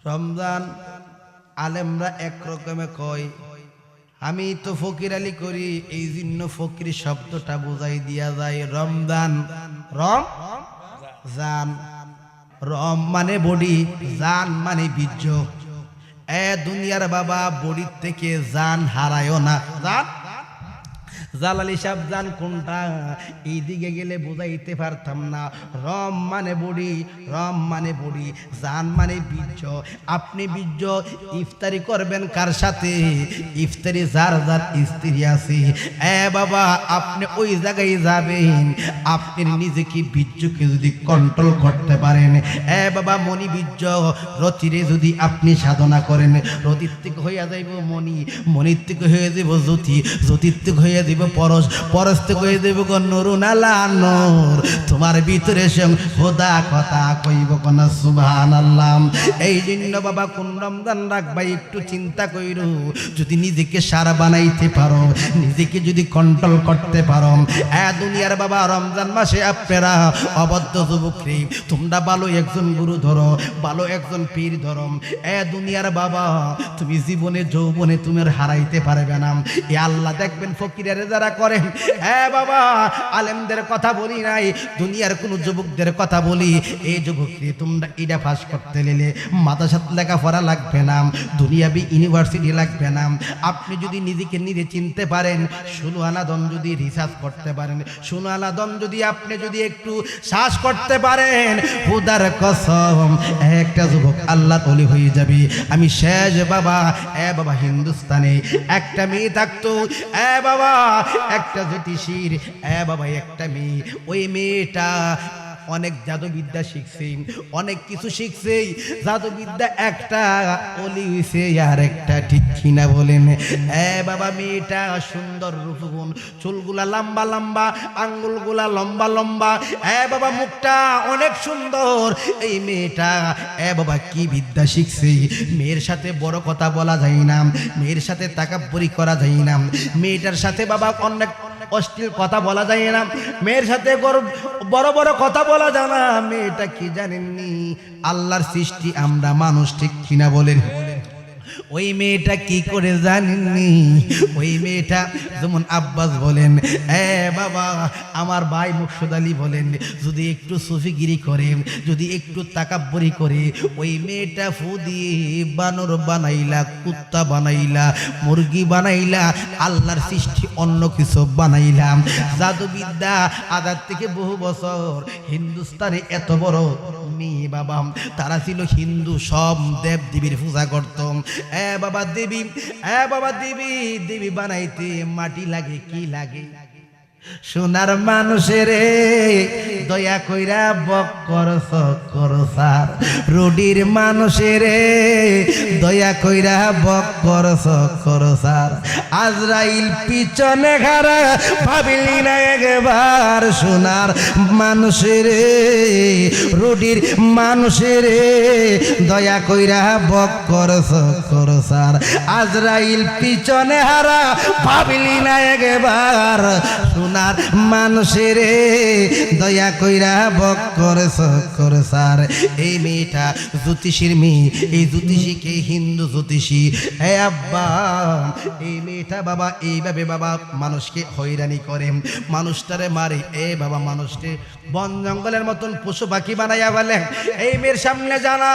রমজান আলেমরা একরকমে কয়, আমি তো ফকির আলী করি, এই জন্য ফকির শব্দটা বোঝাই দিয়া যায়। রমজান রম জান, রম মানে বডি, জান মানে বীর্য। দুনিয়ার বাবা বডির থেকে জান হারায়ও না। জান জালালি সাহেব জান কোনটা, এইদিকে গেলে বোঝাইতে পারতাম না। রম মানে বডি, রম মানে বডি, জান মানে বীর্য। আপনি বীর্য ইফতারি করবেন কার সাথে? ইফতারি যার যার স্ত্রী আছে, বাবা আপনি ওই জায়গায় যাবেন। আপনি নিজেকে বীর্যকে যদি কন্ট্রোল করতে পারেন, বাবা মনি বীর্য রতিরে যদি আপনি সাধনা করেন, রতির থেকে হইয়া যাইব মনি, মনির থেকে হয়ে যাব জ্যোতি, জ্যোতির থেকে হয়ে যাব পরশ, পরশ থেকে হয়ে যাব নুরুন আলা নূর। তোমার ভিতরে খোদা কথা কইব কোন সুবহানাল্লাহ। এই জন্য বাবা কোন রমজান রাখবা একটু চিন্তা কইরো। যদি নিজেকে সারা বানাইতে পারো, নিজেকে যদি কন্ট্রোল করতে পারো, দুনিয়ার বাবা রমজান মাসে আপনারা অবদ্ধ যুবকরে তোমরা ভালো একজন গুরু ধরো, ভালো একজন পীর ধরো। দুনিয়ার বাবা তুমি জীবনে যৌবনে তুমি হারাইতে পারবে না। এ আল্লাহ দেখবেন ফকিরের যারা করেন, বাবা আলেমদের কথা বলি নাই, দুনিয়ার কোন যুবকদের কথা বলি। এই যুবকরে তোমরা এটা পাস করতে গেলে মাদ্রাসাত লেখাপড়া লাগবে না, দুনিয়াবি ইউনিভার্সিটি লাগবে না। আপনি যদি নিজেকে নিজে চিনতে পারেন, 16 আনা দম যদি রিসার্চ করতে পারেন, 16 আনা দম যদি আপনি যদি একটু শ্বাস করতে পারেন, খোদার কসম একটা যুবক আল্লাহর ওলি হয়ে যাবে। আমি শেষ বাবা, বাবা হিন্দুস্তানে একটা মেয়ে থাকতো, বাবা একটা জ্যোতিষীর, বাবা একটা মেয়ে। ওই মেয়েটা অনেক জাদুবিদ্যা শিখছে, অনেক কিছু শিখছে জাদুবিদ্যা, একটা অলি হইছে আর একটা ঠিক কিনা বলেন? বাবা মেয়েটা সুন্দর রূপগুণ, চুলগুলা লম্বা লম্বা, আঙ্গুলগুলা লম্বা লম্বা, বাবা মুখটা অনেক সুন্দর। এই মেয়েটা বাবা কি বিদ্যা শিখছে। মেয়ের সাথে বড় কথা বলা যায় না, মেয়ের সাথে তাকাব্বুরি করা যায় না, মেয়েটার সাথে বাবা অনেক অশ্লীল কথা বলা যায় না, মেয়ের সাথে বড় বড় কথা বলা যায় না। মেয়েটা কি জানেননি? আল্লাহর সৃষ্টি আমরা মানুষ, ঠিক কিনা বলেন? ওই মেয়েটা কি করে জানেননি? ওই মেয়েটা যেমন আব্বাস বলেন, বাবা আমার ভাই মুর্শিদ আলী বলেন, যদি একটু সুফিগিরি করে, যদি একটু তাকাব্বুরি করে, ওই মেয়েটা ফু দিয়ে বানর বানাইলা, কুত্তা বানাইলা, মুরগি বানাইলা, আল্লাহর সৃষ্টি অন্য কিছু বানাইলাম। জাদুবিদ্যা আদার থেকে বহু বছর হিন্দুস্তানে এত বড় মেয়ে বাবা, তারা ছিল হিন্দু, সব দেব দেবীর পূজা করত। বাবা দেবী, বাবা দেবী, দেবী বানাইতে মাটি লাগে, কি লাগে? সোনার মানুষের দয়া কইরা বক্কর চক্কর সার, রুডির মানুষের দয়া কইরা বক্কর চক্কর সার। আজরাইল পিছনে খারা ভাবিলি না একবার, সোনার মানুষের রুডির মানুষের দয়া কইরা বক্কর চক্কর সার। আজরাইল পিছনে হারা ভাবিলি না একবার, সোনার মানুষের দয়া কইরা বক্কর চক্কর সার। এই মেয়েটা জ্যোতিষীর মেয়ে, এই জ্যোতিষীকে হিন্দু জ্যোতিষী। আব্বা এই মেয়েটা বাবা এইভাবে বাবা মানুষকে হয়রানি করে, মানুষটারে মারে, বাবা মানুষকে বন জঙ্গলের মতন পশু পাখি বানাইয়া বলে। এই মেয়ের সামনে জানা,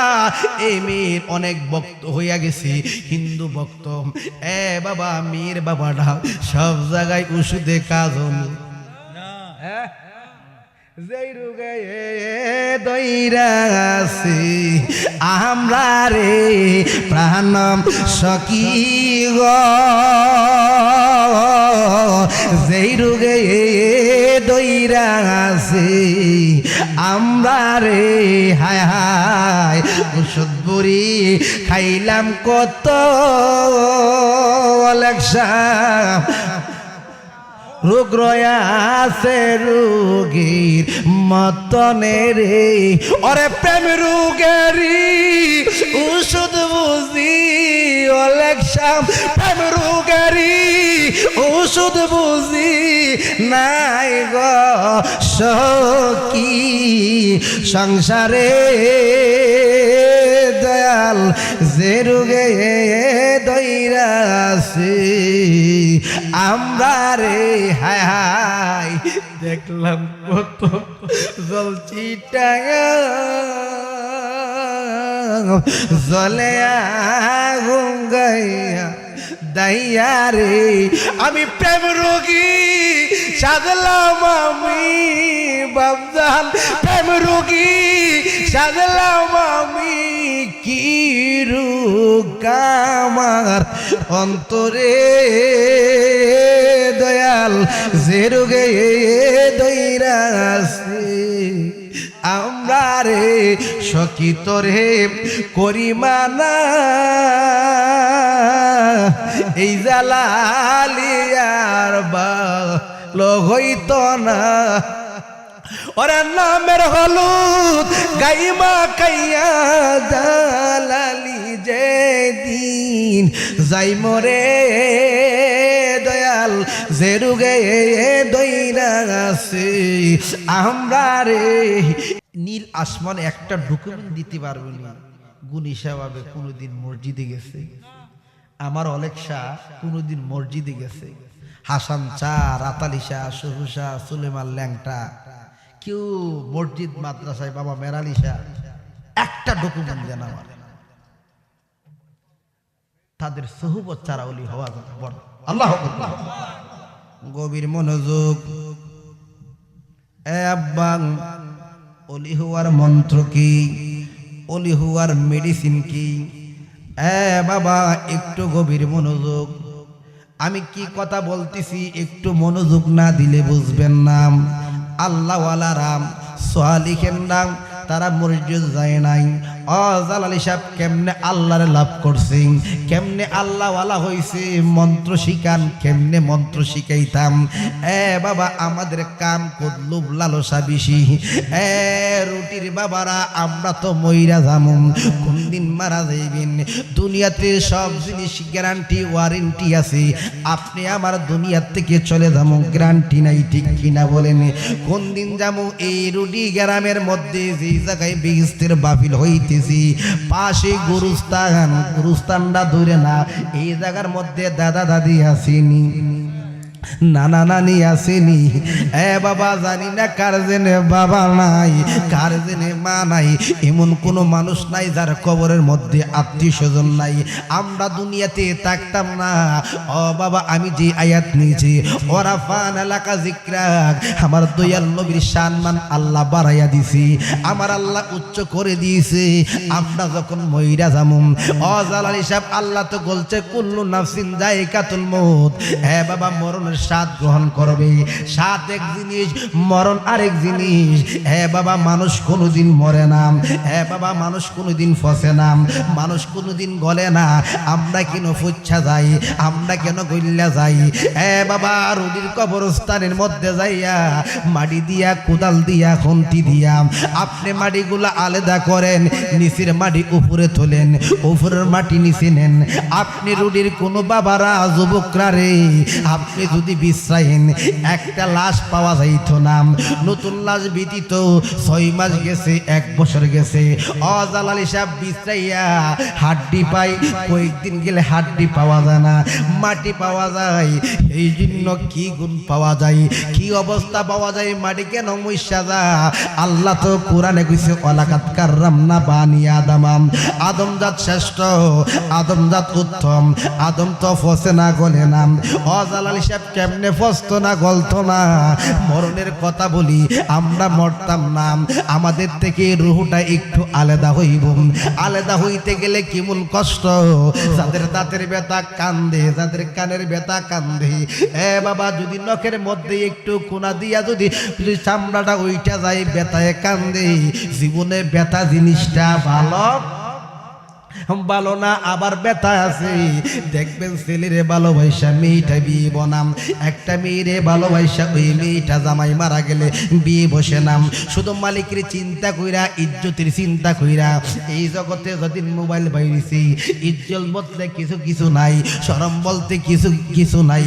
এই মেয়ের অনেক ভক্ত হইয়া গেছে, হিন্দু ভক্ত। বাবা মেয়ের বাবাটা সব জায়গায় ওষুধে কাজ যেই রোগে দইরাছি আমরা রে প্রাণ সখী গো, যেই রোগে দইরাছি আমরা রে, হায় হায় ওষুধ বুড়ি খাইলাম কত লেখা, রোগ রয়াছে রোগীর মতনে রে। ওরে প্রেম রোগেরি ওষুধ বুঝি অলেকশাম, প্রেম রোগেরি ওষুধ বুঝি নাই গো সখী সংসারে দয়া দয়াল যে রোগে দইরাছে আমরা রে হায় হায় দেখলাম কত জল চিটায়া জলে আগুন গাইয়া দাইয়া রে আমি প্রেম রোগী সাজলাম আমি বাবজান প্রেম রোগী সাজলাম আমি কি রোগ আমার অন্তরে দয়াল যে রোগে দইরাছে আমরা রে সকিত রে করিমানা এই জালালিয়ার ভালো হইত না ওরা নামের হলুদ গাইমা কাইয়া জালালি যে দিন যাই মরে দয়াল যে রোগে দইরাছে আমরা রে নীল আসমান একটা ডকুমেন্ট দিতে পারবো না গুণী সাহেব কোনোদিন মসজিদে গেছে, আমার অলেক্সা কোনোদিন মসজিদে গেছে, হাসান চা রাতালি শাহ সহু শাহ সুলেমান ল্যাংটা কেউ মসজিদ মাদ্রাসায় বাবা মেরালি শাহ একটা ডকুমেন্ট দেন আমার তাদের সহুবত ছাড়া ওলি হওয়া বড় আল্লাহ গভীর মনোযোগ এ আব্বা ওলি হওয়ার মন্ত্র কি ওলি হওয়ার মেডিসিন কি এ বাবা একটু গভীর মনোযোগ আমি কি কথা বলতেছি একটু মনোযোগ না দিলে বুঝবেন না আল্লাহ ওয়ালা রাম সালিহের নাম তারা মসজিদ যায় নাই জালালি সাহেব কেমনে আল্লাহরে লাভ করছে কেমনে আল্লাহ ওয়ালা হইছে মন্ত্র শিখান কেমনে মন্ত্র শিখাইতাম বাবা আমাদের কাম কদলুব লালসা বেশি রুটির বাবারা আমরা তো মইরা যামু কোন দিন মারা যাইবেন দুনিয়াতে সব জিনিস গ্যারান্টি ওয়ারেন্টি আছে আপনি আমার দুনিয়ার থেকে চলে যামু গ্যারান্টি নাই ঠিক কিনা বলেন কোন দিন যামু এই রুটি গ্রামের মধ্যে যে জায়গায় বিস্তের বাফিল হইতে পাশে গুরুস্থানটা ধরে না এই জায়গার মধ্যে দাদা দাদি আসেনি নানা নানি আসেনি বাবা জানি না কার জেনে বাবা নাই কার জেনে মা নাই এমন কোনো মানুষ নাই যার কবরের মধ্যে আত্মীয় স্বজন নাই আমরা দুনিয়াতে থাকতাম না বাবা আমি যে আয়াত নিয়েছি ওরা ফান এলাকা জিক্রাক আমার দয়াল নবীর সম্মান আল্লাহ বাড়াইয়া দিছি আমার আল্লাহ উচ্চ করে দিয়েছে আমরা যখন মইরা যামু জালালি সাহেব আল্লাহ তো বলছে কুল্লু নাফসিন যায়কাতুল মউত বাবা মরণের স্বাদ গ্রহণ করবে স্বাদ এক জিনিস মরণ আরেক জিনিস বাবা মানুষ কোনোদিন মরে না বাবা মানুষ কোনোদিন ফসে না মানুষ কোনোদিন গলে না আমরা কেন ফুচ্ছা যাই আমরা কেন গইল্লা যাই বাবা রুডির কবরস্থানের মধ্যে যাইয়া মাটি দিয়া কোদাল দিয়া খুন্তি দিয়া আপনি মাটিগুলা আলাদা করেন নিচের মাটি উপরে তোলেন উপরের মাটি নিচে নেন আপনি রুডির কোনো বাবারা যুবকরা রে আপনি যদি বিশ্রাইন একটা লাশ পাওয়া যাইত না নতুন লাশ ব্যতীত 6 মাস গেছে 1 বছর গেছে জালালি সাহেব বিশ্রাইয়া হাড্ডি পাই কয়েকদিন গেলে হাড্ডি পাওয়া যায় না মাটি পাওয়া যায় এই জন্য কি গুণ পাওয়া যায় কি অবস্থা পাওয়া যায় মাটি কেন মইসা যা আল্লাহ তো কোরআনে কইছে ওয়ালাকাত কাররামনা বানি আদম আদম জাত শ্রেষ্ঠ আদম জাত উত্তম আদম তো ফসে না গলে না জালালি সাহেব কেমনে ফসত না গলতো না মরণের কথা বলি আমরা মরতাম না আমাদের থেকে রুহটা একটু আলাদা হইব আলাদা হইতে গেলে কেমন কষ্ট যাদের দাঁতের ব্যথা কান্দে যাদের কানের ব্যথা কান্দে বাবা যদি নখের মধ্যে একটু কোনা দিয়া যদি চামড়াটা ওইটা যায় ব্যথায় কান্দে জীবনে ব্যথা জিনিসটা ভালো না আবার ব্যথা আছে দেখবেন ছেলেরে ভালোবাসা মেয়েটা বিয়ে বনাম একটা মেয়েরে ভালোবাসা ওই মেয়েটা জামাই মারা গেলে বিয়ে বসে নাম শুধু মালিকের চিন্তা কইরা ইজ্জতের চিন্তা কইরা এই জগতে যদি মোবাইল বাইরেছি ইজ্জত বলতে কিছু নাই শরম বলতে কিছু নাই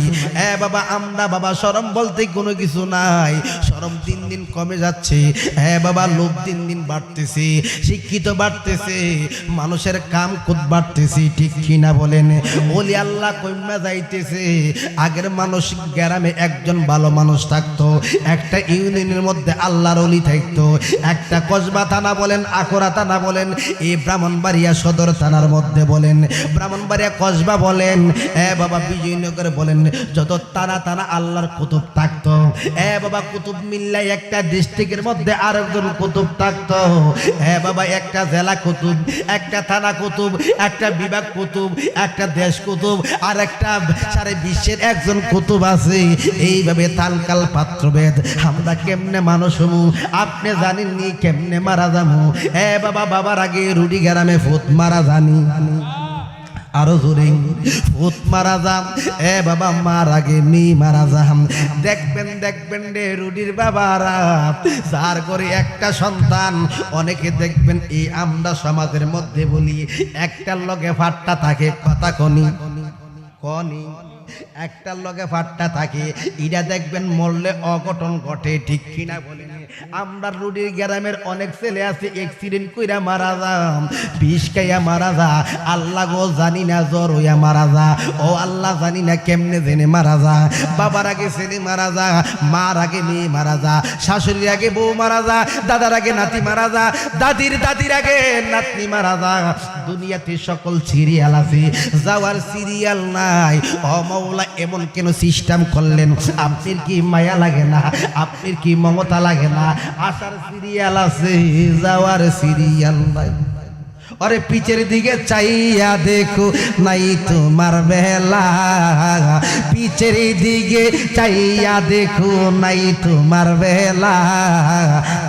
বাবা আমরা বাবা শরম বলতে কোনো কিছু নাই শরম দিন দিন কমে যাচ্ছে। হ্যাঁ বাবা, লোভ দিন দিন বাড়তেছে, শিক্ষিত বাড়তেছে, মানুষের কাম কুত বাড়তেছে, ঠিক কিনা বলেন? ওলি আল্লাহ কইমা যাইতেছে। আগের মানুষ গ্রামে একজন ভালো মানুষ থাকতো, একটা ইউনিয়নের মধ্যে আল্লাহর ওলি থাকতো, একটা কসবা থানা বলেন, আকরা থানা বলেন, এই ব্রাহ্মণবাড়িয়া সদর থানার মধ্যে বলেন, ব্রাহ্মণবাড়িয়া কসবা বলেন, বাবা বিজয়নগর বলেন, যত থানা থানা আল্লাহর কুতুব থাকতো। বাবা কুতুব মিল্লাই একটা ডিস্ট্রিক্টের মধ্যে আরেকজন কুতুব থাকতো। বাবা একটা জেলা কুতুব, একটা থানা কুতুব, একটা বিভাগ কুতুব, একটা দেশ কুতুব, আর একটা সারা বিশ্বের একজন কুতুব আছে। এইভাবে তালকাল পাত্রভেদ। আমরা কেমনে মানুষ হমু আপনি জানেননি, কেমনে মারা যামু। বাবা, বাবার আগে রুডি গ্রামে ফুত মারা জানি, আরো জোরে ফুত মারা যাম। বাবা, মার আগে মেয়ে মারা যাম। দেখবেন রে রুডির বাবারা, যার করে একটা সন্তান, অনেকে দেখবেন এই আমরা সমাজের মধ্যে বলি একটার লগে ফাট্টা থাকে, কথা কনি একটার লগে ফাট্টা থাকে, এটা দেখবেন মরলে অঘটন ঘটে, ঠিক কিনা বলেন? আমরা রুডির গ্রামের অনেক ছেলে আছে অ্যাক্সিডেন্ট কইরা মারা যাম, বিষ খাইয়া মারা যা, আল্লাহ গো জানি না জ্বর হইয়া মারা যা, ও আল্লাহ জানি না কেমনে জেনে মারা যা। বাবার আগে ছেলে মারা যা, মার আগে মেয়ে মারা যা, শাশুড়ির আগে বউ মারা যা, দাদার আগে নাতি মারা যা, দাদির আগে নাতনি মারা যা। দুনিয়াতে সকল সিরিয়াল আছে, যাওয়ার সিরিয়াল নাই। ও মাওলা, এমন কেন সিস্টেম করলেন? আপনার কি মায়া লাগে না? আপনার কি মমতা লাগে না? আসার সিরিয়াল আছে, যাওয়ার সিরিয়াল নাই। अरे पीछे दिखे चाइया देखो नहीं तुम्हार बेला, पीछे दिखे चाइया देखो नहीं तुम्हार बेला,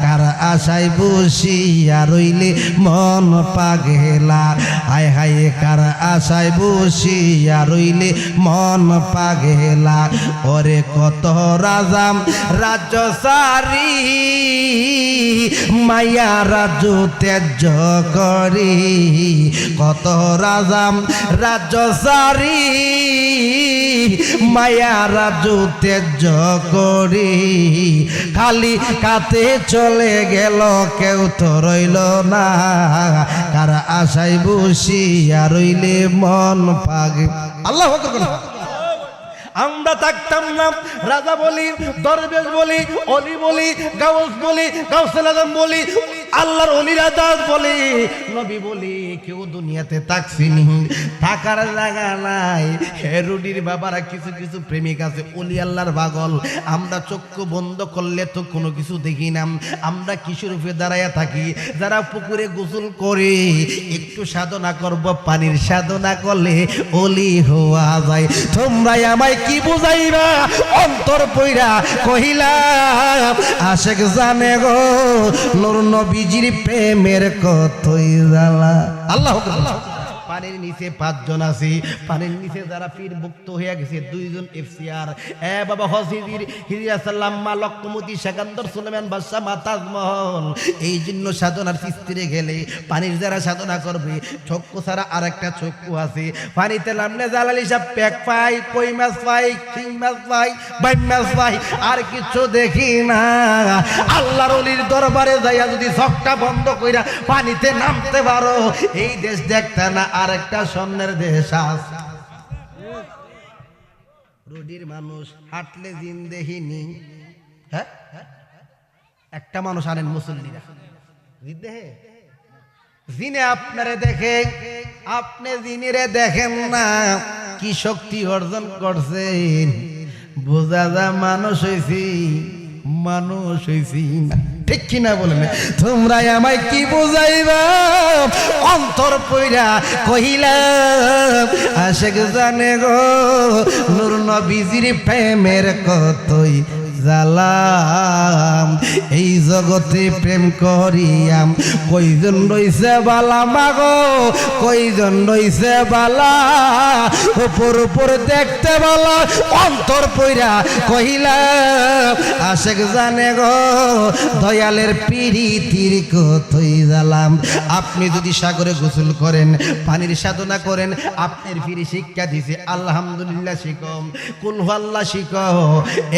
कार आशाय बसिया रइले मन पागेला, हाय हाय कार आशाय बसिया रइले मन पागेला। ओरे कत राजाम राजसारी माया राजू तेज करी, কত রাজাম রাজসারি মায়া রাজু তেজ করি, খালি কাতে চলে গেল কেউ তো রইল না, কার আশায় বসিয়া রইলে মন পাগে। আল্লাহ আকবার। আমরা থাকতাম না রাজা বলি, দরবেশ বলি, অলি বলি, গাউস বলি, গাউসুল আজম বলি, আল্লাহর অলি রাজা বলি, নবী বলি, কেউ দুনিয়াতে থাকছিনি, থাকার জায়গা নাই। হেরুডির বাবারা কিছু কিছু প্রেমিক আছে, অলি আল্লাহর পাগল। আমরা চক্ষু বন্ধ করলে তো কোনো কিছু দেখি না, আমরা কিশোর রূপে দাঁড়াইয়া থাকি। যারা পুকুরে গোসল করে একটু সাধনা করব, পানির সাধনা করলে অলি হওয়া যায়। তোমরা আমায় কি বুঝাইবা? অন্তর পইরা কহিলাম আশেক জানে গো নূর নবীজির প্রেমের কতই জ্বালা। আল্লাহ আল্লাহ। পানির নিচে 5 জন আছে, পানির নিচে যারা পীর মুক্ত হয়ে গেছে 2 জন এফসিআর। বাবা হজির হিরিয়াসাল্লাম মা লক্ষ্মমতি সেকান্দর সুলেমান বাদশাহ মা তাজমহল। এই জন্য সাধনার চিস্তিরে গেলে পানির যারা সাধনা করবে, চক্ষু ছাড়া আর একটা চক্ষু আছে। পানিতে নামলে জালালি সাহেব পেক পাই, কই মাছ পাই, শিং মাছ পাই, বাই মাছ পাই, আর কিছু দেখি না। আল্লাহর ওলির দরবারে যাইয়া যদি চোখটা বন্ধ কইরা পানিতে নামতে পারো, এই দেশ দেখতে না আরেকটা স্বর্ণের দেশ আছে। রুডির মানুষ হাঁটলে জিন দেখিনি। হ্যাঁ, একটা মানুষ আনেন মুসল্লিরা, জিনে আপনারে দেখে, আপনি জিনিরে দেখেন না। কি শক্তি অর্জন করছেন বোঝা যা মানুষ হয়েছি, মানুষ হয়েছি না, ঠিক কিনা বলেন? তোমরা আমায় কি বুঝাইবা? অন্তর পইরা কহিলাম আশেক জানে গো নূর নবীজির প্রেমের কতই জালাম। এই জগতে প্রেম করিয়াম কইজন রইছে বালা মাগো, কইজন রইছে বালা, উপর উপর দেখতে বালা, অন্তর পইরা কহিলাম আশেক জানে গো দয়ালের পিরিতির কতই জালাম। আপনি যদি সাগরে গোসল করেন, পানির সাধনা করেন, আপনার ফিরে শিক্ষা দিছে আলহামদুলিল্লাহ শিখো, কুল হু আল্লাহ শিখো,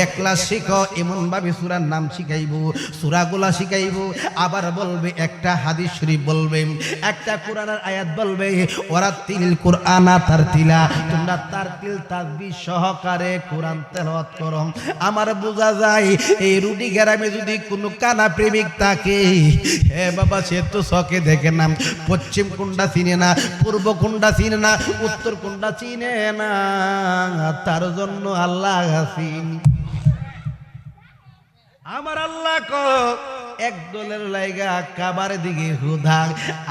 একলা শিখো, শিখো, এমন ভাবে সূরার নাম শিখাইবো, সূরাগুলা শিখাইবো, আবার বলবে একটা হাদিস শরীফ বলবে, একটা কোরআনের আয়াত বলবে, ওয়ারাতিল কুরআনা তারতিলা, তোমরা তারতিল তাসবিহ সহকারে কোরআন তেলাওয়াত করো। আমার বোঝা যায় এই রুটি গ্রামে যদি কোনো কানা প্রেমিক থাকে, হে বাবা, সে তো চোখে দেখে না, পশ্চিম কোনটা চিনে না, পূর্ব কোনটা চিনে না, উত্তর কোনটা চিনে না, তার জন্য আল্লাহ আছেন। আমার আল্লাহ এক দলের লাইগা কাবার দিকে হুদা,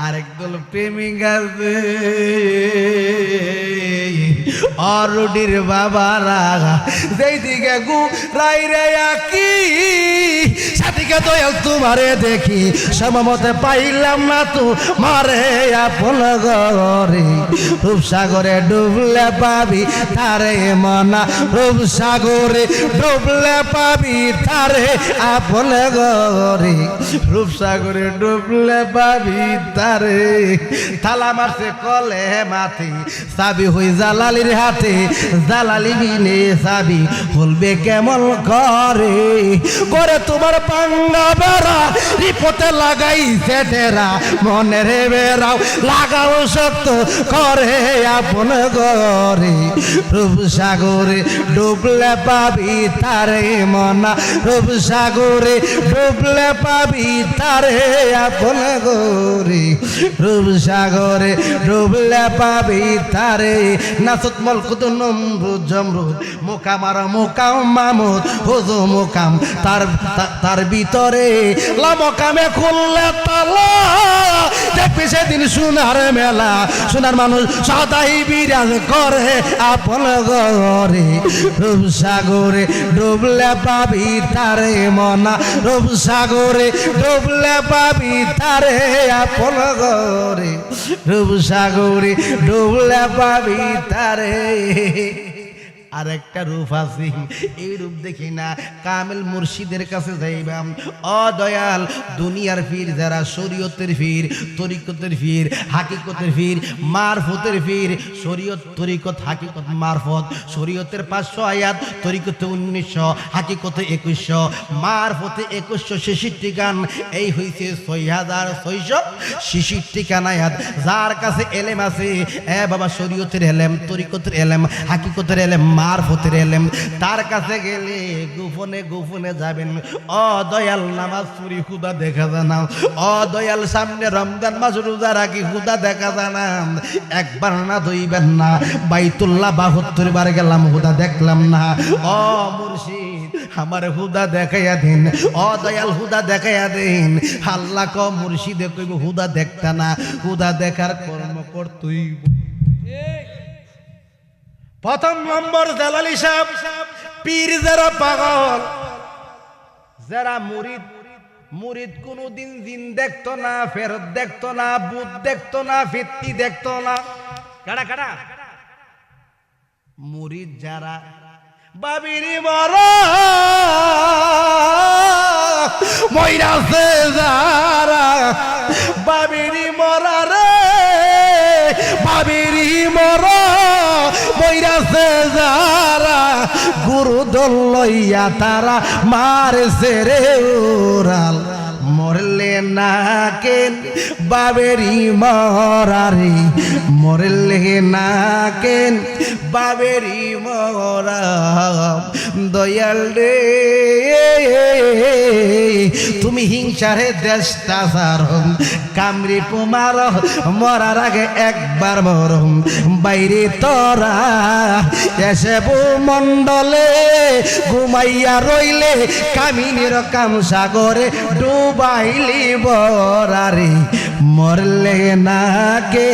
আরেক দল প্রেমিক আছে। অরুডির বাবারা যেই দিকে গু রাই রে আকি, সাথীকে দয়াল তোমারে দেখি, সমমতে পাইলাম না তো মারে আপন ঘরে। রূপসাগরে ডুবলে পাবি তারে মনা, রূপসাগরে ডুবলে পাবি তারে আপন ঘরে। রূপসাগরে ডুবলে পাবি তারে, থালা মারছে কলে মাথে, চাবি হই জালালির হাতে, জালালি বিনে চাবি খুলবে কেমন করে। করে তোমার পাঙ্গা বেড়া রিপোর্টে লাগাইছে ডেরা, মনের বেড়াও লাগাও শক্ত করে আপন ঘরে। রূপসাগরে ডুবলে পাবি তারে মনা, রূপসাগরে ডুবলে পাবি তারে আপন ঘরে। রূপসাগরে ডুবলে পাবি তারে। নাসত মলকুত নমরুদ জমরুদ, মোকামার মোকাম মামুদ হুজু মোকাম, তার ভিতরে লামকামে খুললে তালা, দেখবি সেদিন সোনার মেলা। সোনার মানুষ সদাই বিরাজ করে আপন ঘরে। রূপসাগরে ডুবলে পাবি তারে মনা, রূপসাগরে ডুবলে পাবি তারে আপন ঘরে। রূপসাগরে ডুবলে পাবি তারে। আর একটা রূপ আছে, এই রূপ দেখি না কামেল মুর্শিদের কাছে যাইবাম। ও দয়াল, দুনিয়ার পীর যারা, শরীয়তের পীর, তরিকতের পীর, হাকিকতের পীর, মারফতের পীর, শরীয়ত তরিকত হাকিকত মারফত, শরীয়তের 500 আয়াত, তরিকতে 1900, হাকিকতে 2100, মারফতে 2166 গান, এই হইছে 6666 গান আয়াত। যার কাছে এলেম আছে, এ বাবা, শরীয়তের এলেম, তরিকতের এলেম, হাকিকতের এলেম, মারফতের এলেম, তার কাছে গেলে গোপনে গোপনে যাবেন। ও দয়াল, নামাজ পড়ি খুদা দেখা জানা, ও দয়াল, সামনে রমজান মাস রোজা রাখি খুদা দেখা জানা, একবার না দুইবার না, বাইতুল্লাহ 72 বার গেলাম খুদা দেখলাম না। ও মুর্শিদ, আমার হুদা দেখাইয়া দিন, ও দয়াল হুদা দেখাইয়া দিন। আল্লাহ ক মুর্শিদে কইব হুদা দেখতা না, হুদা দেখার কর্ম করতেই। প্রথম নম্বর জালালি সাহেব, পীর যারা পাগল, যারা মুরিদ, মুরিদ কোনদিন জিন দেখতো না, ফেরত দেখতো না, ভূত দেখতো না, ফিত্তি দেখতো না। কারা কারা? মুরিদ যারা, বাবিরি মরা মইরাছে যারা, বাবিরি মরা রে, বাবিরি মরা মইরাছে যারা, গুরু দল লইয়া তারা মারছে রে উড়াল। মরলে না কেন বাবেরি মরারি, মরলে না কেন বাবেরি মরা। দয়াল রে, তুমি হিংসারে দেশটা সারম, কামড়ি পুমার মরার আগে একবার মরম। বাইরে তোরা এসে মন্ডলে ঘুমাইয়া রইলে, কামিনীর কাম সাগরে ডুবাইলি বরারে। মরলে না কে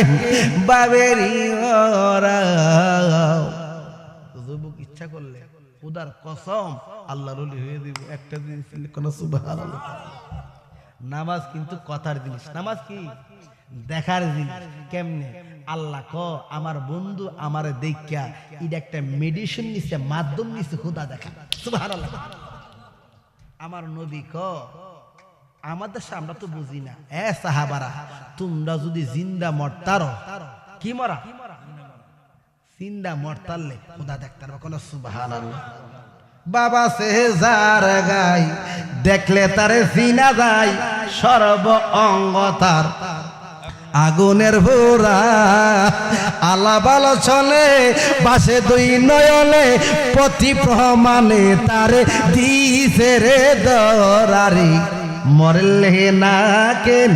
বাবেরি মরা। যুবক ইচ্ছা করলে খুদার কসম আল্লাহর ওলি হয়ে দিব। একটা জিনিস কোন সুবহানাল্লাহ। নামাজ কিন্তু কথার জিনিস, নামাজ কি দেখার জিনিস। কেমনে? আল্লাহ ক আমার বন্ধু আমারে দেখিয়া এটা একটা মেডিসিন নিছে, মাধ্যম নিছে খুদা দেখা। সুবহানাল্লাহ। আমার নবী ক আমাদের আমরা তো বুঝি না, এ সাহাবারা, তোমরা যদি জিন্দা মরতারো, কি মরা? জিন্দা মরতারলে খুদা দেখতার। কোন সুবহানাল্লাহ। বাবা সে যার গায় দেখলে তারে চিনা যায় সর্ব অঙ্গ তার আগুনের ভোরা আলাপ আলোচনে বাসে দুই নয়নে প্রতি প্রমাণে তারে দিছে রে দরারি মরলে না কেন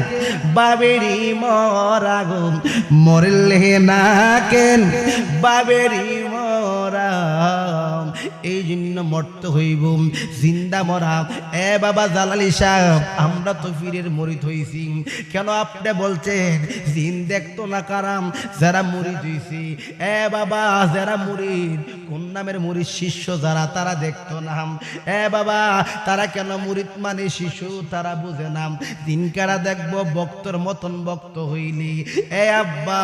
বাবেরি মরাগুম মরলে না কেন বাবেরি মরাম এই জন্য মরতে হইব জিন্দা মরা এ বাবা জালালি সাহেব আমরা তো ফিরের মরিদ হইছি কেন আপনি বলছেন জিন দেখতো না কারাম যারা মরিদ হইছি এ বাবা যারা মুরিদ কোন নামের মুরিদ শিষ্য যারা তারা দেখতো না এ বাবা তারা কেন মুরিদ মানে শিশু তারা বুঝে না দিনকারা দেখবো ভক্তর মতন ভক্ত হইলি এ আব্বা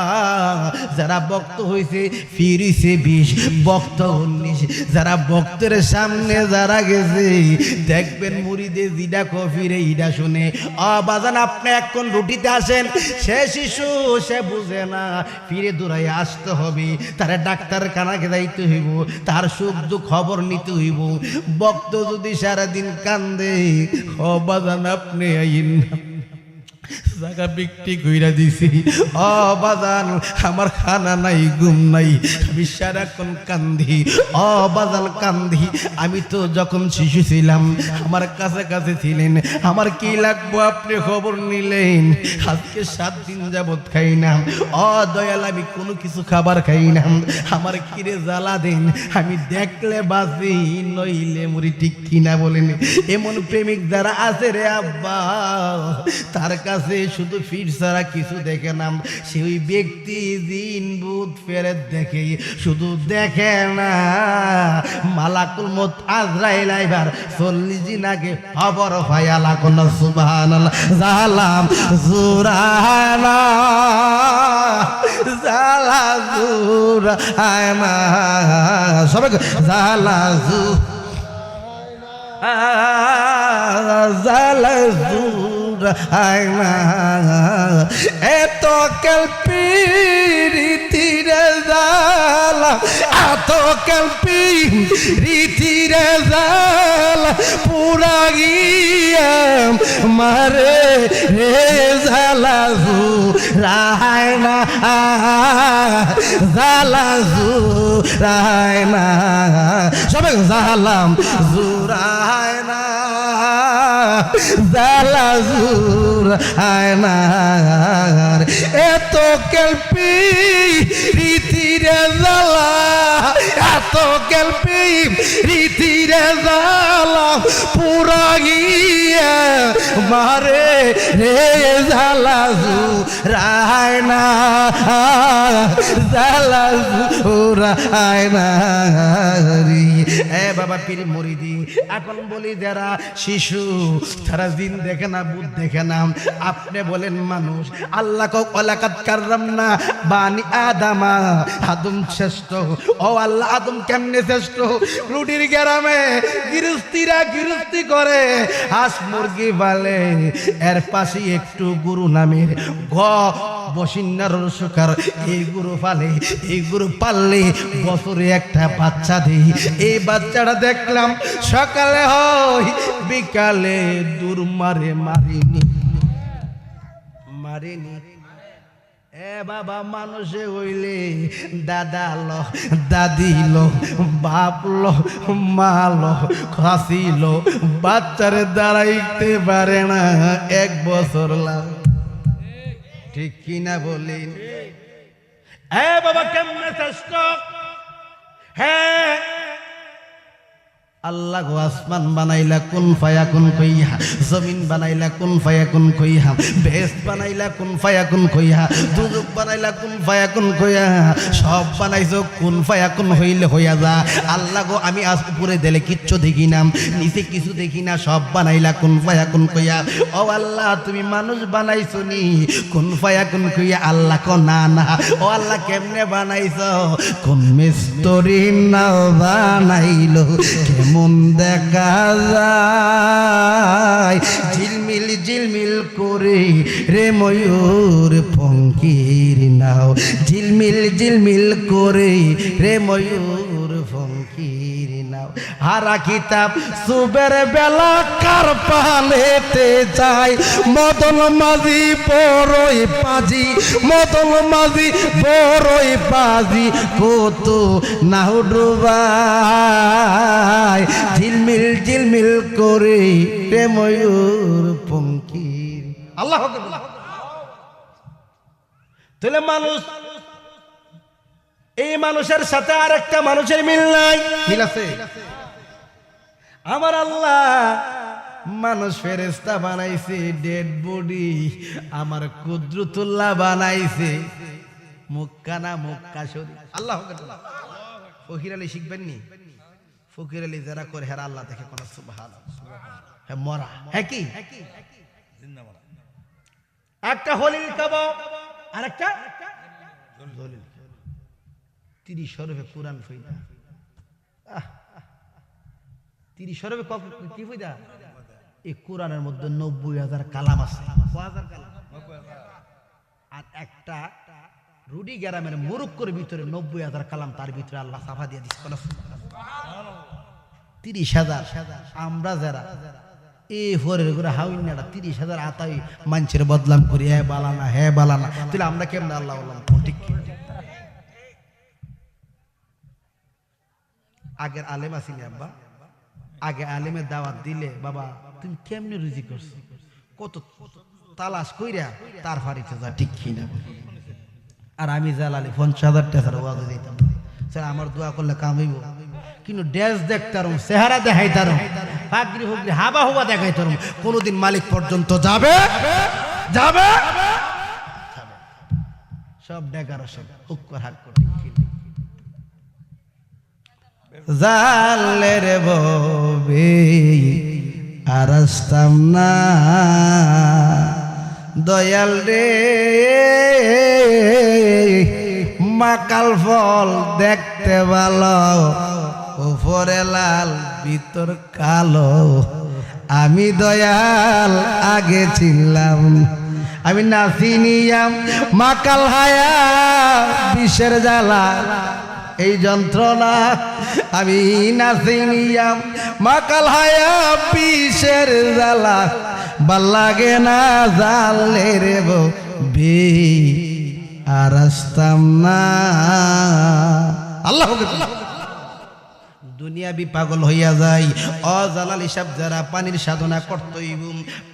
যারা ভক্ত হইছে ফিরিছে 20 ভক্ত 19 যারা ভক্তের সামনে যারা গেছে দেখবেন মুরিদে জিডা কফিরে ইডা শুনে বাজান আপনি এখন রুটিতে আসেন সে শিশু সে বুঝে না ফিরে দূরাই আসতে হবে তার ডাক্তার খানাকে যাইতে হইব তার সুখ দুঃখ খবর নিতে হইব ভক্ত যদি সারাদিন কান্দে বাজান আপনি আইন জায়গা বিক্রি কইরা দিছি বাজান আমার খানা নাই ঘুম নাই আমি সারাক্ষণ কান্দি বাজান কান্দি আমি তো যখন শিশু ছিলাম আমার কাছে কাছে ছিলেন আমার কি লাগবো আপনি খবর নিলেন আজকে 7 দিন যাবত খাই না দয়াল আমি কোনো কিছু খাবার খাই না আমার কিরে জ্বালা দেন আমি দেখলে বাঁচি নইলে মরি ঠিক কিনা বলেন এমন প্রেমিক যারা আছে রে আব্বা তার কাছে শুধু ফির ছাড়া কিছু দেখে না সে ওই ব্যক্তি জিন ভূত ফেরেত দেখে শুধু দেখে না মালাকুল মউত আজরাইল আইবার 40 দিন আগে খবর ফায়ালা কোন সুবহানাল্লাহ জালাম জুরানা জালা জুরানা সবাই জালা জু জালা জু এত কল্পি রীতিরে জালা এত কল্পি রীতিরে জালা পুরা গিয়া মারে রে জালা জু রায়না জালা জু রায়না সবাই জালাম জুরায়না জালা জুর আয়নার এত কল্পি রীতিরে জালা এত কল্পি রীতিরে জালা পুরা গিয়া মারে রে জালা জুর আয়না জালা জুর আয়নারি এ বাবা পীর মুরিদি এখন বলি যারা শিশু তারা জিন দেখে না ভূত দেখে না আপনি বলেন মানুষ আল্লাহ কও ওয়ালাকাদ কাররামনা বানি আদামা আদম শ্রেষ্ঠ ও আল্লাহ আদম কেমনে শ্রেষ্ঠ রুটির গ্রামে গৃহস্থীরা গৃহস্থী করে হাঁস মুরগি পালে এর পাশে একটু গুরু নামের বসিন্নার সুকার এই গুরু পালে এই গুরু পাললে বছরে একটা বাচ্চা দেই এই বাচ্চাটা দেখলাম সকালে হয় বিকালে দূর মারে মারিনি এ বাবা মানুষে হইলে দাদা লো দাদি লো বাপ লো মা লো খাসি লো বাচ্চারে দাঁড়াইতে পারে না 1 বছর লাগে ঠিক কিনা বলেন এ বাবা কেমনে শ্রেষ্ঠ হ্যাঁ আল্লাহ গো আসমান বানাইলা কুন ফায়াকুন কইয়া জমিন বানাইলা কুন ফায়াকুন কইয়া বেহেশত বানাইলা কুন ফায়াকুন কইয়া দুজক বানাইলা কুন ফায়াকুন কইয়া সব বানাইছো কুন ফায়াকুন হইলে হইয়া যা আল্লাহ গো আমি আজ উপরে দিলে কিচ্ছু দেখি না নিচে কিছু দেখি না সব বানাইলা কুন ফায়াকুন কইয়া ও আল্লাহ তুমি মানুষ বানাইছো নি কুন ফায়াকুন কইয়া আল্লাহ কো না না ও আল্লাহ কেমনে বানাইছো কোন মিস্ত্রি না বানাইলো মন দেখা যায় ঝিলমিল ঝিলমিল করে রে ময়ূর পঙ্কির নাও ঝিলমিল ঝিলমিল করে রে ময়ূর পঙ্কির নাও নাও হারা কিতাব সুবের বেলা কার পালেতে যায় মদন মাঝি বড়ই পাজি মদন মাঝি বড়ই পাজি কত নাও ডুবাই ঝিলমিল ঝিলমিল করে ময়ূর পঙ্কির আল্লাহ তাহলে মানুষ এই মানুষের সাথে আরেকটা মানুষের মিল নাই মিল আছে আমার আল্লাহ মানুষ ফেরেশতা বানাইছে ডেড বডি আমার কুদরতুল্লাহ বানাইছে মুক্কানা মুক্কা শরীর আল্লাহ ফকির আলী শিখবেন নি ফকির আলী যারা করে হেরা আল্লাহ দেখে কোন সুবহানাল্লাহ হ্যাঁ মরা হ্যাঁ কি একটা হলিল কাবাব আর একটা দলিল 30 শরফে কোরআন ফইদা 30 শরফে কি ফইদা এই কোরআনের মধ্যে 90,000 কালাম আছে আর একটা রুডি গ্রামের মুরুক্কর ভিতরে 90,000 কালাম তার ভিতরে আল্লাহ সাফা দিয়ে দিচ্ছে 30,000 আমরা যারা এই ফরের করে হাউইনাটা 30,000 আতাই মানুষের বদলাম করি হ্যাঁ বালানা হ্যাঁ বালানা তাহলে আমরা কেমন আল্লাহ বললাম ঠিক আগের আলেম আসিনি আব্বা আগে আলেমের দাওয়াত দিলে বাবা তুমি কেমনে রুজি করছো কত তালাশ কইরা তার ফাড়িতে যা ঠিক কিনা আর আমি জালালি 50,000 টাকার ওয়াজ দিতাম স্যার আমার দোয়া করলে কামাইব কিন্তু ড্রেস দেখতারম চেহারা দেখাইতারম ফাগরি হুগরি হাবা হুবা দেখাইতারম কোনোদিন মালিক পর্যন্ত যাবে যাবে সব ডেকারেশন উক্কর হাত করে জালের ববে আর আসতাম না দয়াল রে মাকাল ফল দেখতে ভালো উপরে লাল ভিতর কালো আমি দয়াল আগে ছিলাম আমি নাচিনিয়াম মাকাল হায়া বিষের জ্বালা এই যন্ত্রণা আমি নাচিনিয়াম মাকাল হায়া বিষের জ্বালা ভাল লাগে না জালে রে বি আর আসতাম না আল্লাহ দুনিয়াবি পাগল হইয়া যায় অজালাল হিসাব যারা পানির সাধনা করতেই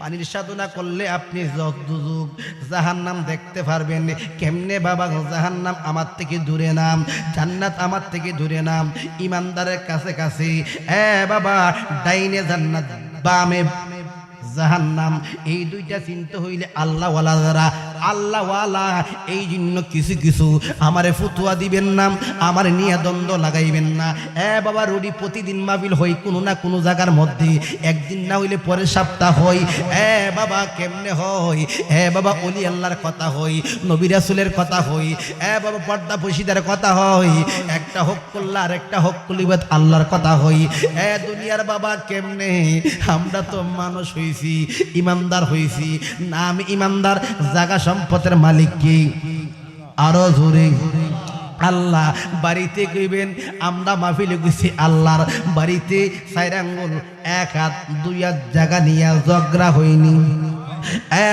পানির সাধনা করলে আপনি যুগ জাহান্নাম দেখতে পারবেন কেমনে বাবা জাহান্নাম আমার থেকে দূরে নাম জান্নাত আমার থেকে দূরে নাম ইমানদারের কাছে কাছে বাবা ডাইনে জান্নাত বামে জাহান্নাম এই দুইটা চিন্তা হইলে আল্লাহওয়ালা যারা আল্লাহওয়ালা এই জন্য কিছু কিছু আমারে ফতুয়া দিবেন না আমার নিয়ে দ্বন্দ্ব লাগাইবেন না বাবা রুডি প্রতিদিন মাহফিল হই কোনো না কোনো জায়গার মধ্যে একদিন না হইলে পরের সপ্তাহ হই বাবা কেমনে হই বাবা ওলি আল্লাহর কথা হই নবী রাসূলের কথা হই বাবা পর্দা পশিদার কথা হই একটা হক করলা আর একটা হক কলিবাদ আল্লাহর কথা হই দুনিয়ার বাবা কেমনে আমরা তো মানুষ হইছি ইমানদার হইছি নাম ইমানদার জায়গা সম্পদের মালিক কি আরো জোরে আল্লাহ বাড়িতে কইবেন আমরা মাহফিলে গেছি আল্লাহর বাড়িতে 4 আঙ্গুল 1 হাত 2 হাত জায়গা নিয়ে ঝগড়া হয়নি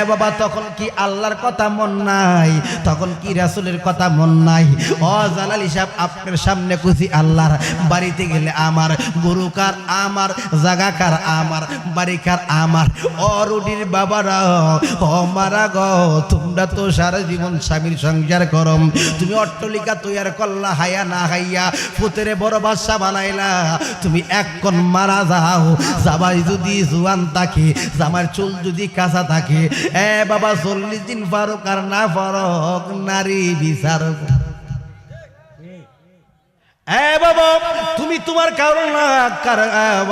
বাবা তখন কি আল্লাহর কথা মন নাই তখন কি রাসূলের কথা মন নাই ও জালাল হিসাব আপনার সামনে কইছি আল্লাহর বাড়িতে গেলে আমার গরু কার আমার জায়গা কার আমার বাড়ি কার আমার অরুডির বাবারা ও মারা গো তোমরা তো সারা জীবন স্বামীর সংসার করম তুমি অট্টলিকা তৈয়ার করলা হায়া না হাইয়া পুতরে বড় বাদশা বানাইলা তুমি এক কোন মারা যাও জামাই যদি জুয়ান থাকে জামার চুল যদি কাঁচা থাকে বাবা 40 দিন ফারুক আর না ফারুক নারী বিচার বাবা তুমি তোমার কারণ না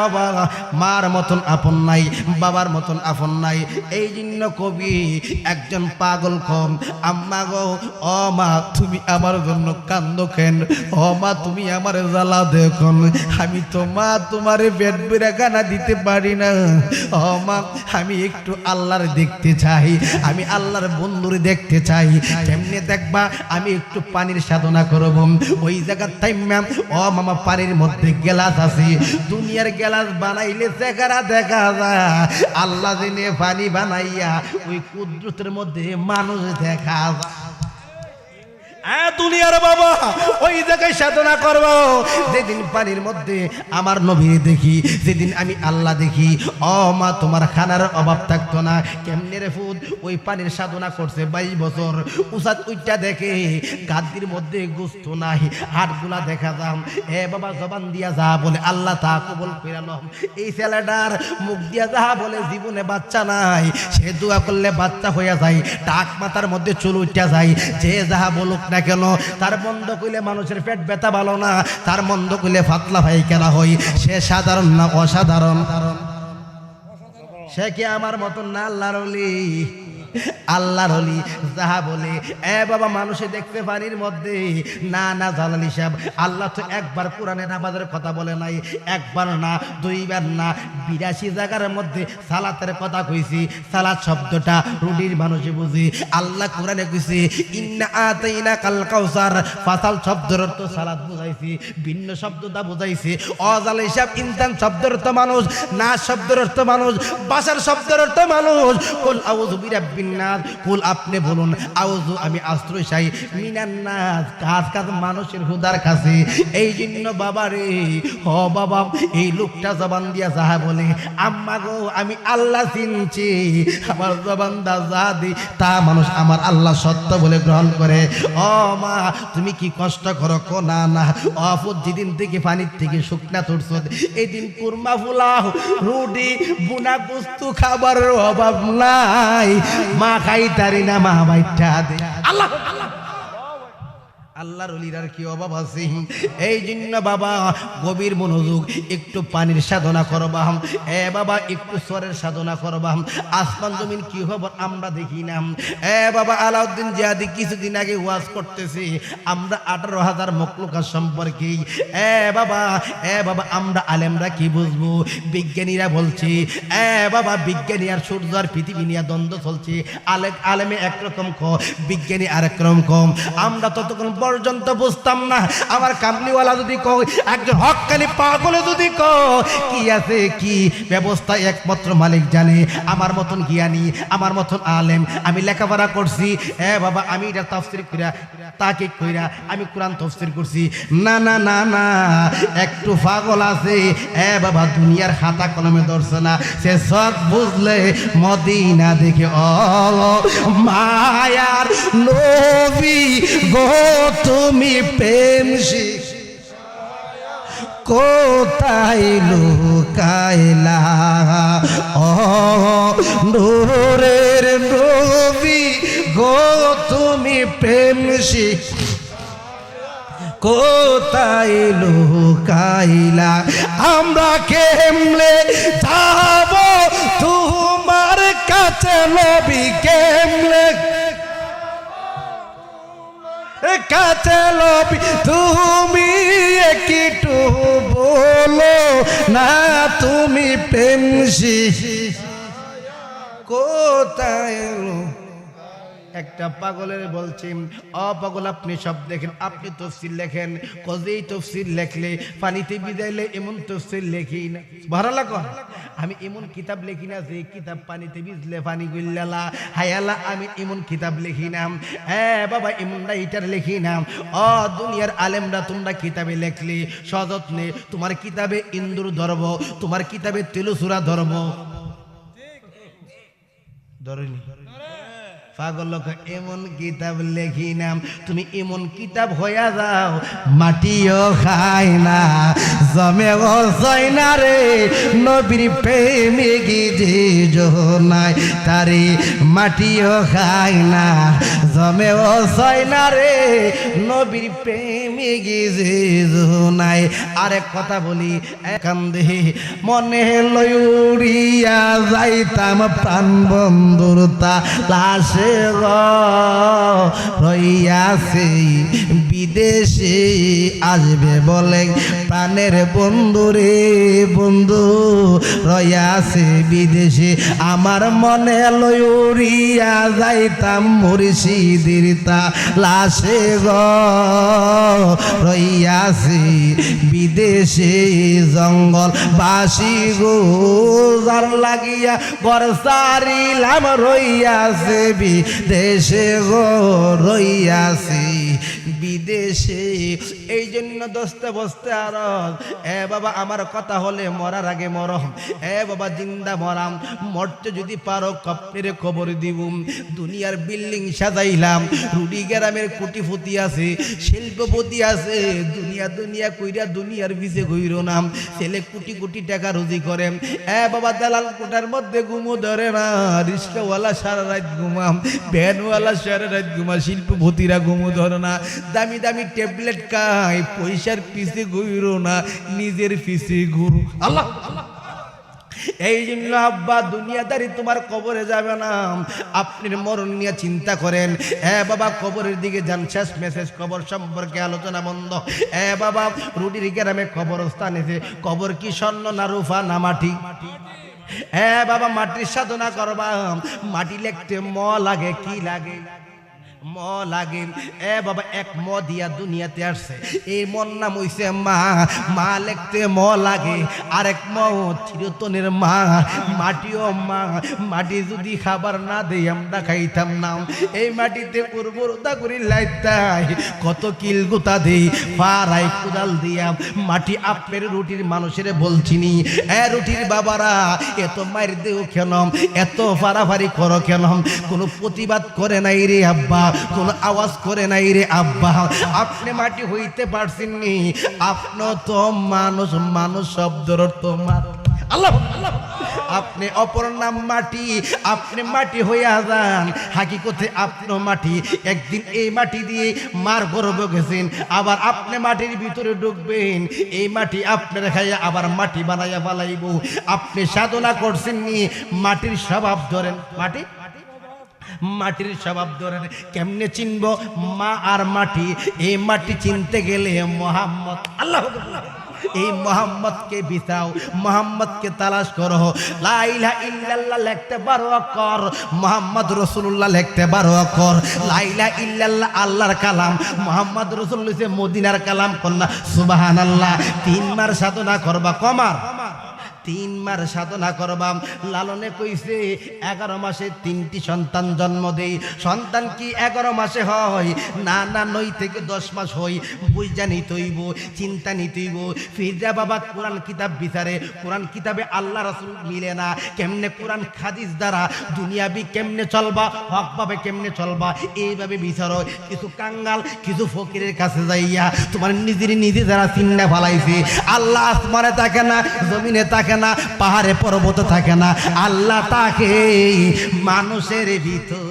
বাবা মার মতন আপন নাই বাবার মতন আপন নাই এই জন্য কবি একজন পাগল কম আম্মা গো ও মা তুমি আমার জন্য কান্দো কেন ও মা তুমি আমার জ্বালা দেখুন আমি তো মা তোমারে পেট বেড়া গানা দিতে পারি না ও মা আমি একটু আল্লাহর দেখতে চাই আমি আল্লাহর বন্ধুর দেখতে চাই কেমনে দেখবা আমি একটু পানির সাধনা করব ওই জায়গার টাইমে ও মামা পানির মধ্যে গ্লাস আছে দুনিয়ার গ্লাস বানাইলে চেহারা দেখা যায় আল্লাহ দিনে পানি বানাইয়া ওই কুদরতের মধ্যে মানুষ দেখা যায় দুনিয়ার বাবা ওই জায়গায় সাধনা করবো যেদিন পানির মধ্যে আমার নবী দেখি যেদিন আমি আল্লাহ দেখি ও মা তোমার খানার অভাব থাকতো না কেমনে রে ফুদ ওই পানির সাধনা করছে 22 বছর উসাদ উইটা দেখে গাদ্দির মধ্যে গোস্ত নাই হাড়গুলা দেখা যাম এ বাবা জবান দিয়া যা বলে আল্লাহ তা কবুল কইরালো এই ছেলেটার মুখ দিয়া যা বলে জীবনে বাচ্চা নাই সে দোয়া করলে বাচ্চা হইয়া যায় টাক মাথার মধ্যে চুল উঠা যায় যে যাহা বলুক না কেন তার মন্দ কইলে মানুষের পেট ব্যথা ভালো না তার মন্দ কইলে পাতলা পায়খানা হয় সে সাধারণ না অসাধারণ সে কি আমার মতন না আল্লাহর ওলি আল্লাহর ওলি যাহা বলে এ বাবা মানুষে দেখতে পানির মধ্যে না না জালালি সাহেব আল্লাহ তো একবার কোরআনে নামাজের কথা বলে নাই একবার না দুইবার না 82 জায়গার মধ্যে সালাতের কথা কইছি সালাত শব্দটা রুডির মানুষে বুঝি আল্লাহ কোরআনে কইছে ইন্না আতাইনা কাল কাউসার ফাসাল শব্দের অর্থ সালাত বুঝাইছি ভিন্ন শব্দটা বুঝাইছি অজালি সাহেব ইনসান শব্দের অর্থ মানুষ না শব্দের অর্থ মানুষ বাশার শব্দের অর্থ মানুষ কুল আউযু বিরাব্বিন নাস কুল আপনি বলুন আউযু আমি আশ্রয় চাই মিনান নাস কাজ মানুষের হুদার কাছে এই জন্য বাবা রে ও বাবা এই লোকটা জবান দিয়া যাহা বলে আম্মা গো আমি আল্লাহ চিনছি আমার জবান দা যা দি তা মানুষ আমার আল্লাহ সত্য বলে গ্রহণ করে ও মা তুমি কি কষ্ট করো কো না না অফুত যেদিন থেকে পানির থেকে শুকনা তুলছ এই দিন কুরমা ফুলাও রুটি বুনা বস্তু খাবারের অভাব নাই মা খাইতারি না মা বাইটা দে আল্লাহ আল্লাহর ওলির কি অভাব আছে এই জন্য বাবা গভীর মনোযোগ একটু পানির সাধনা করবা এ বাবা একটু স্বরের সাধনা করবা আসমান জমিন কি খবর আমরা দেখি না এ বাবা আলাউদ্দিন জিয়াদি কিছুদিন আগে ওয়াজ করতেছে আমরা 18,000 মখলুকাত সম্পর্কে এ বাবা আমরা আলেমরা কি বুঝবো বিজ্ঞানীরা বলছে এ বাবা বিজ্ঞানী আর সূর্য আর পৃথিবী নিয়ে দ্বন্দ্ব চলছে আলেমে একরকম বিজ্ঞানী আরেক রকম আমরা ততক্ষণ পর্যন্ত বুঝতাম না আমার কামলিওয়ালা যদি কয় একজন হক্কানি পাগল যদি কয় কি আছে কি ব্যবস্থা একমাত্র মালিক জানে আমার মতন জ্ঞানী আমার মতন আলেম আমি লেখাপড়া করছি এ বাবা আমি এটা তাফসীর কইরা তাকে কইরা আমি কোরআন তাফসীর করছি না না না না একটু পাগল আছে এ বাবা দুনিয়ার খাতা কলমে ধরছে না সে সব বুঝলে মদিনা দেখে ও মায়ার নবী গো তুমি প্রেম শিখ কোথায় লুকাইলা ও নূরের নবী গো তুমি প্রেম শিখ কোথায় লুকাইলা আমরা কেমনে যাব তোমার কাছে নবী কেমনে কাছে লবি তুমি একটু বলো না তুমি প্রেম কোথায় একটা পাগলের বলছি অপাগল আপনি সব দেখেন আপনি তফসিল লেখেন কজেই তফসিল লেখলে পানিতে বিদাইলে এমন তফসিল লেখি না ভালো লাগো আমি এমন কিতাব লিখি না যে কিতাব পানিতে ভিজলে পানি গুল্লালা হায়ালা আমি এমন কিতাব লিখি না হ্যাঁ বাবা এমনটা ইটার লিখি না ও দুনিয়ার আলেমরা তোমরা কিতাবে লেখলে সযত্নে তোমার কিতাবে ইন্দুর ধরব তোমার কিতাবে তেলুসুরা ধরব ধরেনি পাগল লোক এমন কিতাব লেখি নাম তুমি এমন কিতাব হইয়া যাও মাটিও খায় না জমে গছয় না রে নবীর প্রেমে গিয়ে নাই তারে মাটিও খায় না জমে গছয় না রে নবীর প্রেমে গিয়ে নাই আরেক কথা বলি কান্দে মনে লইয়া যাইতাম প্রাণ বন্ধুরতা লাশে রইয়াছে বিদেশে আসবে বলে প্রাণের বন্ধু রে বন্ধু রইয়াছে বিদেশে আমার মনে লইয়া যাইতাম মুর্শিদের তা লাশে রইয়াছে রইয়াছি বিদেশে জঙ্গল বাসি গো যার লাগিয়া ঘর সারিলাম রইয়াছে বিদেশে গো রইয়াছি বিদেশে। এই জন্য দোস্তে বসতে আর এ বাবা আমার কথা হলে মরার আগে মরম, এ বাবা জিন্দা মরাম, মরতে যদি পারো কবরের কবর দিব। দুনিয়ার বিল্ডিং সাজাইলাম, রুডি গ্রামের কোটিপতি আছে, শিল্পপতি আছে, দুনিয়া দুনিয়া কইরা দুনিয়ার পিছে ঘুইরো নাম, ছেলে কোটি কোটি টাকা রুজি করে, এ বাবা দালাল কোটার মধ্যে ঘুমো ধরে না, রিক্সাওয়ালা সারা রাত ঘুমাম, ভ্যানওয়ালা সারা রাত ঘুমা, শিল্পপতিরা ঘুমো ধরে না, দামি দামি ট্যাবলেট খায়, পয়সার পিছে ঘুরো না, নিজের পিছে ঘুরো। আল্লাহ এই জন্য আব্বা দুনিয়াদারি তোমার কবরে যাবে না, আপনি মরণ নিয়ে চিন্তা করেন। এ বাবা কবরের দিকে যান, শেষ মেসেজ কবর সম্পর্কে আলোচনা বন্ধ। এ বাবা রুটির গ্রামে কবরস্থান এসে, কবর কি স্বর্ণ না রূপা না মাটি? এ বাবা মাটির সাধনা করবা, মাটি লিখতে ম লাগে, কি লাগে? ম লাগে। এ বাবা এক ম দিয়া দুনিয়াতে আসছে, এই মন নাম হইছে মা, মা লিখতে ম লাগে। আরেক ম চিরতনের মা, মাটিও মা, মাটি যদি খাবার না দেই আমরা খাইতাম না। এই মাটিতে উর্বরতা করি লাইতাই, কত কিল গোতা দেই পাড়াই কোদাল দিয়া মাটি। আপনার রুটির মানুষের বলছিনি, এ রুটির বাবারা এত মার দেও কেন, এত ফাড়াফাড়ি করো কেন? কোনো প্রতিবাদ করে নাই রে আব্বা, কোন আওয়াজ করে নাই রে আব্বা। আপনি মাটি হইতে পারছেননি, আপনি তো মানুষ, মানুষ শব্দের অর্থ আল্লাহ। আপনি অপর নাম মাটি, আপনি মাটি হইয়া যান, হাকিকতে আপনি মাটি। একদিন এই মাটি দিয়ে মার গর্ব গেছেন, আবার আপনি মাটির ভিতরে ঢুকবেন, এই মাটি আপনার খাইয়া আবার মাটি বানাইয়া বালাইব। আপনি সাধনা করছেননি, মাটির স্বভাব ধরেন, মাটি মাটির স্বভাব ধরেন। কেমনে চিনব মা আর মাটি? এই মাটি চিনতে গেলে মোহাম্মদ, আল্লাহ এই মোহাম্মদকে বিছাও, মোহাম্মদকে তালাশ করো। লা ইলাহা ইল্লাল্লাহ লিখতে 12 অক্ষর, মোহাম্মদ রাসূলুল্লাহ লিখতে 12 অক্ষর। লা ইলাহা ইল্লাল্লাহ আল্লাহর কালাম, মোহাম্মদ রাসূল হইছে মদিনার কালাম। কন্যা সুবহানাল্লাহ। 3 মার সাধনা করবা, কমার 3 মার সাধনা করবাম। লালনে কইছে 11 মাসে 3টি সন্তান জন্ম দেই। সন্তান কি 11 মাসে হয়? না না, 9 থেকে 10 মাস হয়। বুঝা নিতে হইব, চিন্তা নিতে হইব। ফিরজা বাবা কোরআন কিতাব বিচারে, কোরআন কিতাবে আল্লাহ রাসূল মিলে না। কেমনে কোরআন হাদিস দ্বারা দুনিয়াবি কেমনে চলবা, হক ভাবে কেমনে চলবা, এইভাবে বিচারো। কিছু কাঙ্গাল, কিছু ফকিরের কাছে যাইয়া তোমার নিজের নিজে যারা চিন্তা ফালাইছে। আল্লাহ আসমানে থাকে না, জমিনে থাকে না, পাহাড়ে পর্বত থাকে না, আল্লাহ তাকে মানুষের ভিতর।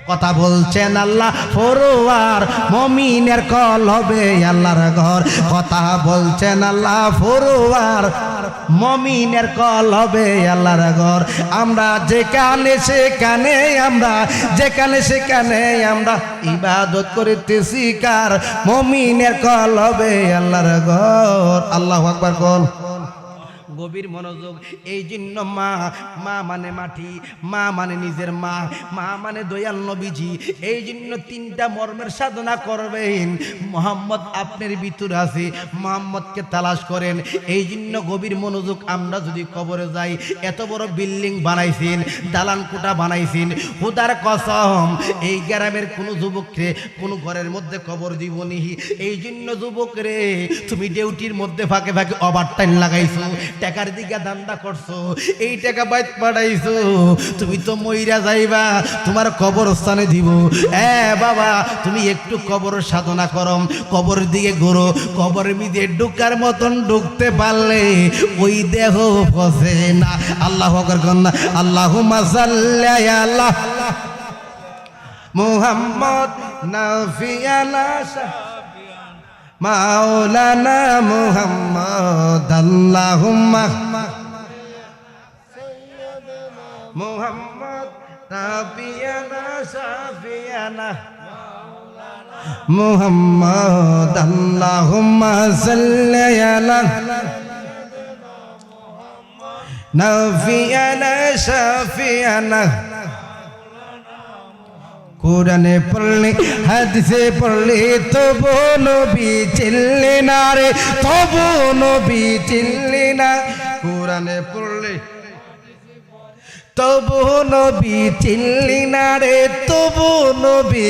কথা বলছেন আল্লাহ ফরওয়ার, মুমিনের কলবে আল্লাহর ঘর। কথা বলছেন আল্লাহ ফরওয়ার, মুমিনের কলবে আল্লাহর ঘর। আমরা যেখানে সেখানে, আমরা যেখানে সেখানে আমরা ইবাদত করিতেছি কার? মুমিনের কলবে আল্লাহর ঘর। আল্লাহু আকবার কোন গভীর মনোযোগ। এই জন্য মা, মা মানে মাটি, মা মানে নিজের মা, মা মানে দয়াল নবীজি। এই জন্য 3টা মর্মের সাধনা করবেন। মোহাম্মদ আপনার ভিতরে আছে, মোহাম্মদকে তালাশ করেন। এই জন্য গভীর মনোযোগ। আমরা যদি কবরে যাই, এত বড় বিল্ডিং বানাইছেন, দালান কোঠা বানাইছেন, খোদার কসম এই গ্রামের কোনো যুবককে কোনো ঘরের মধ্যে কবর দিবনি। এই জন্য যুবক রে, তুমি ডিউটির মধ্যে ফাঁকে ফাঁকে ওভারটাইম লাগাইছো, টাকার দিকে ধান্দা করছো, এই টাকা বাইত পাঠাইছো, তুমি তো মইরা যাইবা, তোমার কবরস্থানে দিব। বাবা তুমি একটু কবর সাধনা করম, কবর দিকে ঘুরো, কবরের মধ্যে ঢুকার মতন ঢুকতে পারলে ওই দেহ ফসে না। আল্লাহু আকবার কন্যা। আল্লাহুম্মা সাল্লি আলা মুহাম্মদ নাফিয়ানা মাওলানা মুহাম্মদ। আল্লাহুম্মা মুহাম্মদ নাবিয়ানা শাফিয়ানা মুহাম্মদ। আল্লাহুম্মা সাল্লি আলা নাবিয়ানা শাফিয়ানা কোরআনে পড়লে হাদিসে পড়লে তবু নবী চিনলি না রে, তবু নবী চিনলি না। কোরআনে পড়লে তবু নবী চিনলি না রে, তবু নবী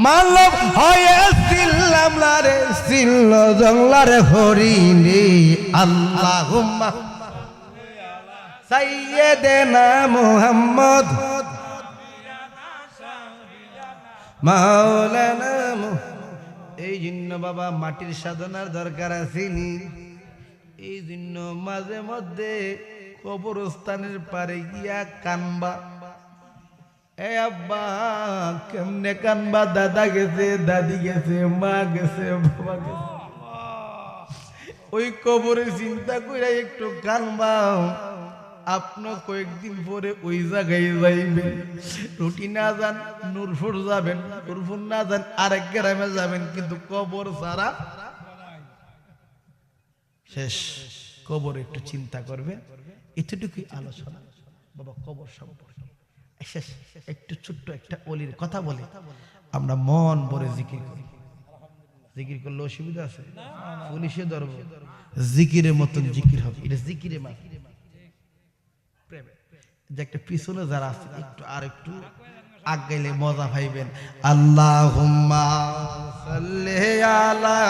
মানব হয়ে ছিলাম না রে, ছিল জংলার হরিণী। আল্লাহুম্মা সাইয়্যিদানা মুহাম্মদ মাওলানা। এই জন্য বাবা মাটির সাধনার দরকার আসেনি, এই জন্য মাঝে মধ্যে কবরস্থানের পারে গিয়া কানবা। এ আব্বা কেমনে কানবা, দাদা গেছে, দাদি গেছে, মা গেছে, বাবা গেছে, ওই কবরে চিন্তা করে একটু কানবা। আপনি কয়েকদিন পরে ওই জায়গায় যাইবেন, রুটি না যান নূরপুর যাবেন, নূরপুর না যান আরেক গ্রামে যাবেন, কিন্তু কবর ছাড়া শেষ। কবর একটু চিন্তা করবেন, এতটুকুই আলোচনা বাবা কবর সম্পর্কে। শেষ একটু ছোট্ট একটা অলির কথা বলে আমরা মন ভরে জিকির করি। জিকির করলে অসুবিধা আছে? পুলিশে ধরব, জিকিরের মতন জিকির হবে, এটা জিকিরে মা। যে একটা পিছনে যারা আছে একটু আর একটু আগাইলে মজা পাইবেন। আল্লাহুম্মা সাল্লি আলা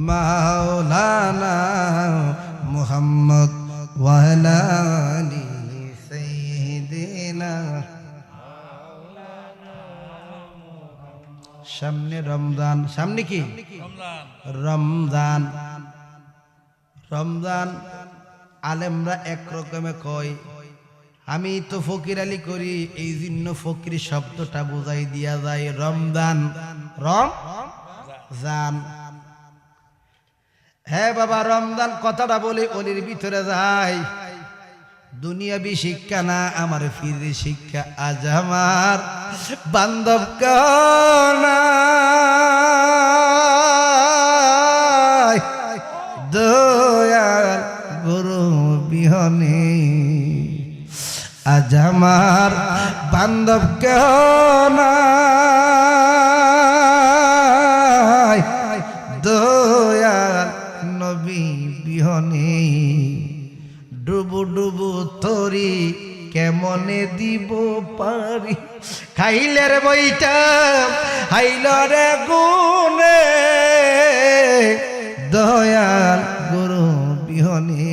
মাওলানা মুহাম্মদ ওয়া আলা আলি সাইয়্যিদিনা। সামনে রমজান, সামনে কি রমজান। রমজান আলেমরা একরকমে কয়, আমি তো ফকির আলী করি, এই জন্য ফকির শব্দটা বোঝাই দিয়া যায় রমজান, রমজান। হ্যাঁ বাবা, রমজান কথাটা বলে অলির ভিতরে যায়। দুনিয়াবি শিক্ষা না, আমার ফিরে শিক্ষা। আজ আমার বান্ধব কানা দয়াল গুরু বিহনে, আজ আমার বান্ধব কানা দয়াল নবী বিহনে। ডুবু ডুবু তরি কেমনে দিব পারি, খাইলের বইটা হাইলর গুনে দয়াল গুরু বিহনে।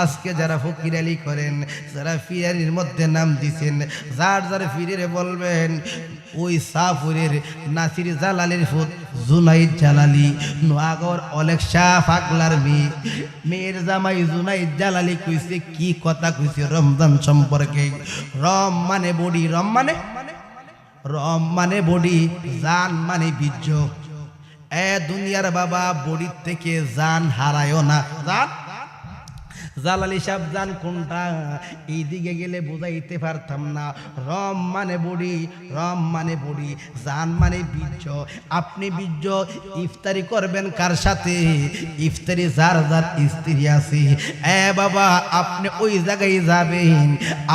আজকে যারা ফকির আলী করেন, যারা ফিরারির মধ্যে নাম দিছেন, যার যার ফিরে বলবেন ওই সাফুরের নাসির জালালের ফুত জুনাইদ জালালি, নোয়াগর অলেক শাহ পাগলার মেয়ের জামাই জুনাইদ জালালি কইছে কি কথা কইছে রমজান সম্পর্কে। রম মানে বডি, রম মানে বডি, জান মানে বীর্য। এ দুনিয়ার বাবা বডির থেকে জান হারায়ও না। জান জালালি সাহেব জান কোনটা, এই দিকে গেলে বুঝাইতে পারতাম না। রম মানে বডি, রম মানে বডি, জান মানে বীর্য। আপনি বীর্য ইফতারি করবেন কার সাথে? ইফতারি যার যার স্ত্রী আছে। এ বাবা আপনি ওই জায়গায় যাবেন,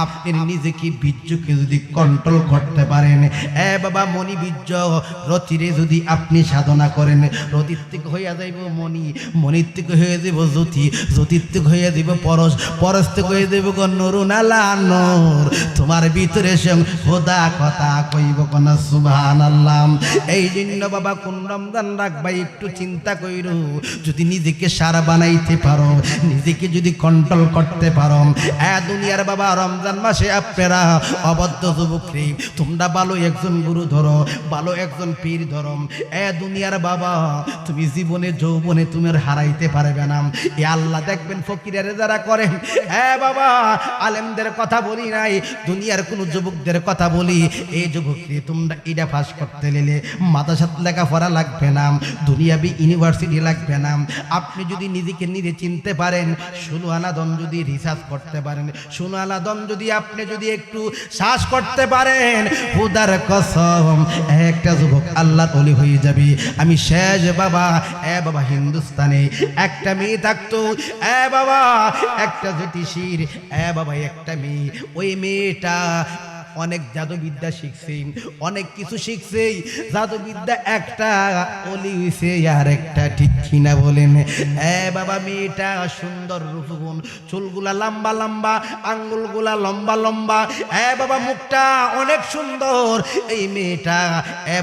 আপনি নিজেকে বীর্যকে যদি কন্ট্রোল করতে পারেন, এ বাবা মনি বীর্য রতিরে যদি আপনি সাধনা করেন, রতির থেকে হইয়া যাইব মনি, মনির থেকে হয়ে যাব জ্যোতি, জ্যোতির থেকে হইয়া দিব পরশ, পরশ থেকে হয়ে যাব নুরুন আলা নূর। তোমার ভিতরে খোদা কথা কইব কোন সুবহানাল্লাহ। এই জন্য বাবা কোন রমজান রাখবা একটু চিন্তা কইরো, যদি নিজেকে সারা বানাইতে পারো, নিজেকে যদি কন্ট্রোল করতে পারো। এ দুনিয়ার বাবা রমজান মাসে আপনারা অবদ্ধ যুবক রে, তোমরা ভালো একজন গুরু ধরো, ভালো একজন পীর ধরো। এ দুনিয়ার বাবা তুমি জীবনে যৌবনে তুমি হারাইতে পারবে না। এ আল্লাহ দেখবেন ফকিরের যারা করেন, হ্যাঁ বাবা আলেমদের কথা বলি নাই, দুনিয়ার কোন যুবকদের কথা বলি। এই যুবকরে তোমরা এটা পাস করতে গেলে মাদ্রাসাত লেখাপড়া লাগবে না, দুনিয়াবি ইউনিভার্সিটি লাগবে না। আপনি যদি নিজেকে নিজে চিনতে পারেন, 16 আনা দম যদি রিসার্চ করতে পারেন, 16 আনা দম যদি আপনি যদি একটু শ্বাস করতে পারেন, খোদার কসম একটা যুবক আল্লাহর ওলি হয়ে যাবে। আমি শেষ বাবা, এ বাবা হিন্দুস্তানে একটা মেয়ে থাকতো, এ বাবা একটা জ্যোতিষীর বাবা একটা মেয়ে, ওই মেয়েটা অনেক জাদুবিদ্যা শিখছে, অনেক কিছু শিখছে জাদুবিদ্যা, একটা অলি হইছে আর একটা ঠিক কিনা বলেন? বাবা মেয়েটা সুন্দর রূপগুণ, চুলগুলা লম্বা লম্বা, আঙ্গুলগুলা লম্বা লম্বা, বাবা মুখটা অনেক সুন্দর। এই মেয়েটা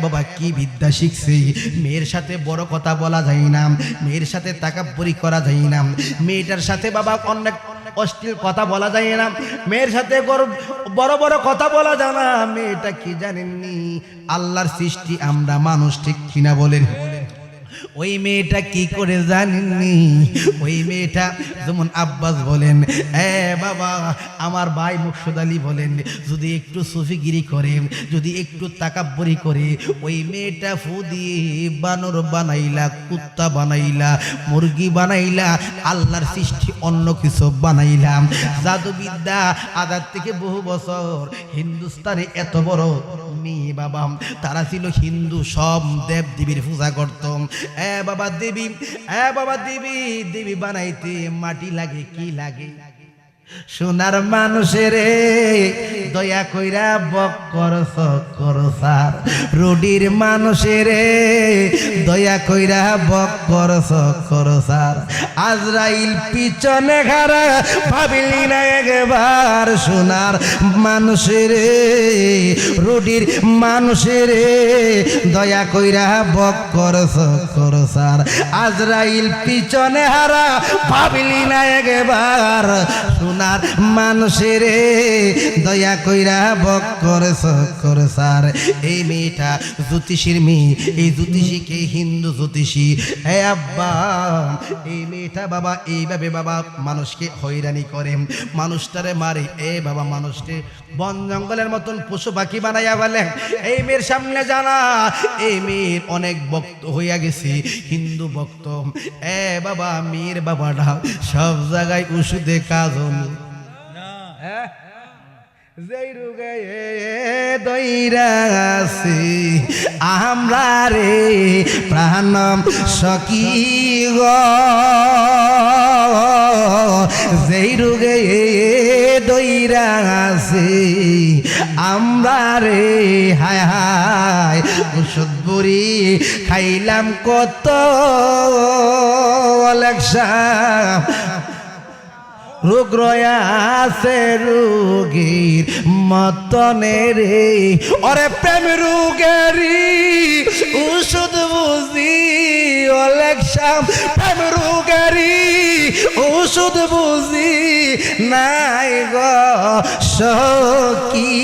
বাবা কি বিদ্যা শিখছে, মেয়ের সাথে বড় কথা বলা যায় না, মেয়ের সাথে তাকাব্বুরি করা যায় না, মেয়েটার সাথে বাবা অনেক অশ্লীল কথা বলা যায় না, মেয়ের সাথে বড় বড় কথা বলা যায় না। মেয়েটা কি জানেননি? আল্লাহর সৃষ্টি আমরা মানুষ, ঠিক কিনা বলেন? ওই মেয়েটা কি করে জানেননি? ওই মেয়েটা যেমন আব্বাস বলেন, বাবা আমার ভাই মুকসুদ আলী বলেন, যদি একটু সুফিগিরি করে, যদি একটু তাকাব্বুরি করে, ওই মেয়েটা ফু দিয়ে বানর বানাইলা, কুত্তা বানাইলা, মুরগি বানাইলা, আল্লাহর সৃষ্টি অন্য কিছু বানাইলাম। জাদুবিদ্যা আদার থেকে বহু বছর হিন্দুস্তানে এত বড় মেয়ে বাবা, তারা ছিল হিন্দু, সব দেব দেবীর পূজা করত। বাবা দেবী, বাবা দেবী, দেবী বানাইতে মাটি লাগে, কি লাগে? সোনার মানুষের দয়া কইরা বক করসার, রুডির মানুষের দয়া কইরা বক করসার, আজরাইল পিছনে খারা ভাবিলি না একবার। সোনার মানুষের রুডির মানুষের দয়া কইরা বক করসার, আজরাইল পিছনে হারা ভাবিলি না একবার। সোনার মানুষের দয়া কইরা বক করসার। এই মেয়েটা জ্যোতিষীর মেয়ে, এই জ্যোতিষীকে হিন্দু জ্যোতিষী। আব্বা এই মেয়েটা বাবা এইভাবে বাবা মানুষকে হয়রানি করে, মানুষটারে মারে, বাবা মানুষকে বন জঙ্গলের মতন পশু পাখি বানাইয়া বলে। এই মেয়ের সামনে জানা, এই মেয়ের অনেক ভক্ত হইয়া গেছে, হিন্দু ভক্ত। বাবা মেয়ের বাবাটা সব জায়গায় ওষুধে কাজল, যেই রোগে দইরাছি আমরা রে প্রাণ সখী গো, যেই রোগে দইরাছি আমরা রে, হায় হায় ওষুধ বুড়ি খাইলাম কত অলেকসা, রোগ রয়াছে রোগীর মতনে রে। ওরে প্রেম রোগেরি ওষুধ বুঝি অলেকসাম, প্রেম রোগেরি ওষুধ বুঝি নাই গো সখী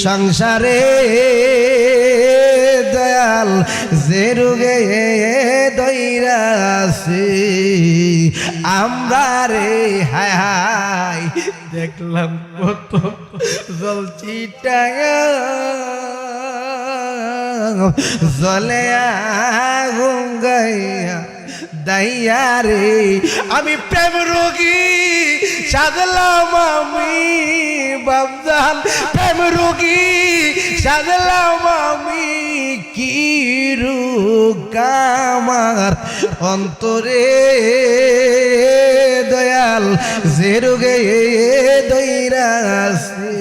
সংসারে। দয়াল যে রোগে দইরাছি আমরা রে, হায় হায় দেখলাম কত জল চিটায়া, জলে আগুন গাইয়া দাইয়া রে। আমি প্রেম রোগী সাজলাম, আমি বাবজান প্রেম রোগী সাজলাম আমি, কি রোগ আমার অন্তরে দয়াল যে রোগে দইরাছি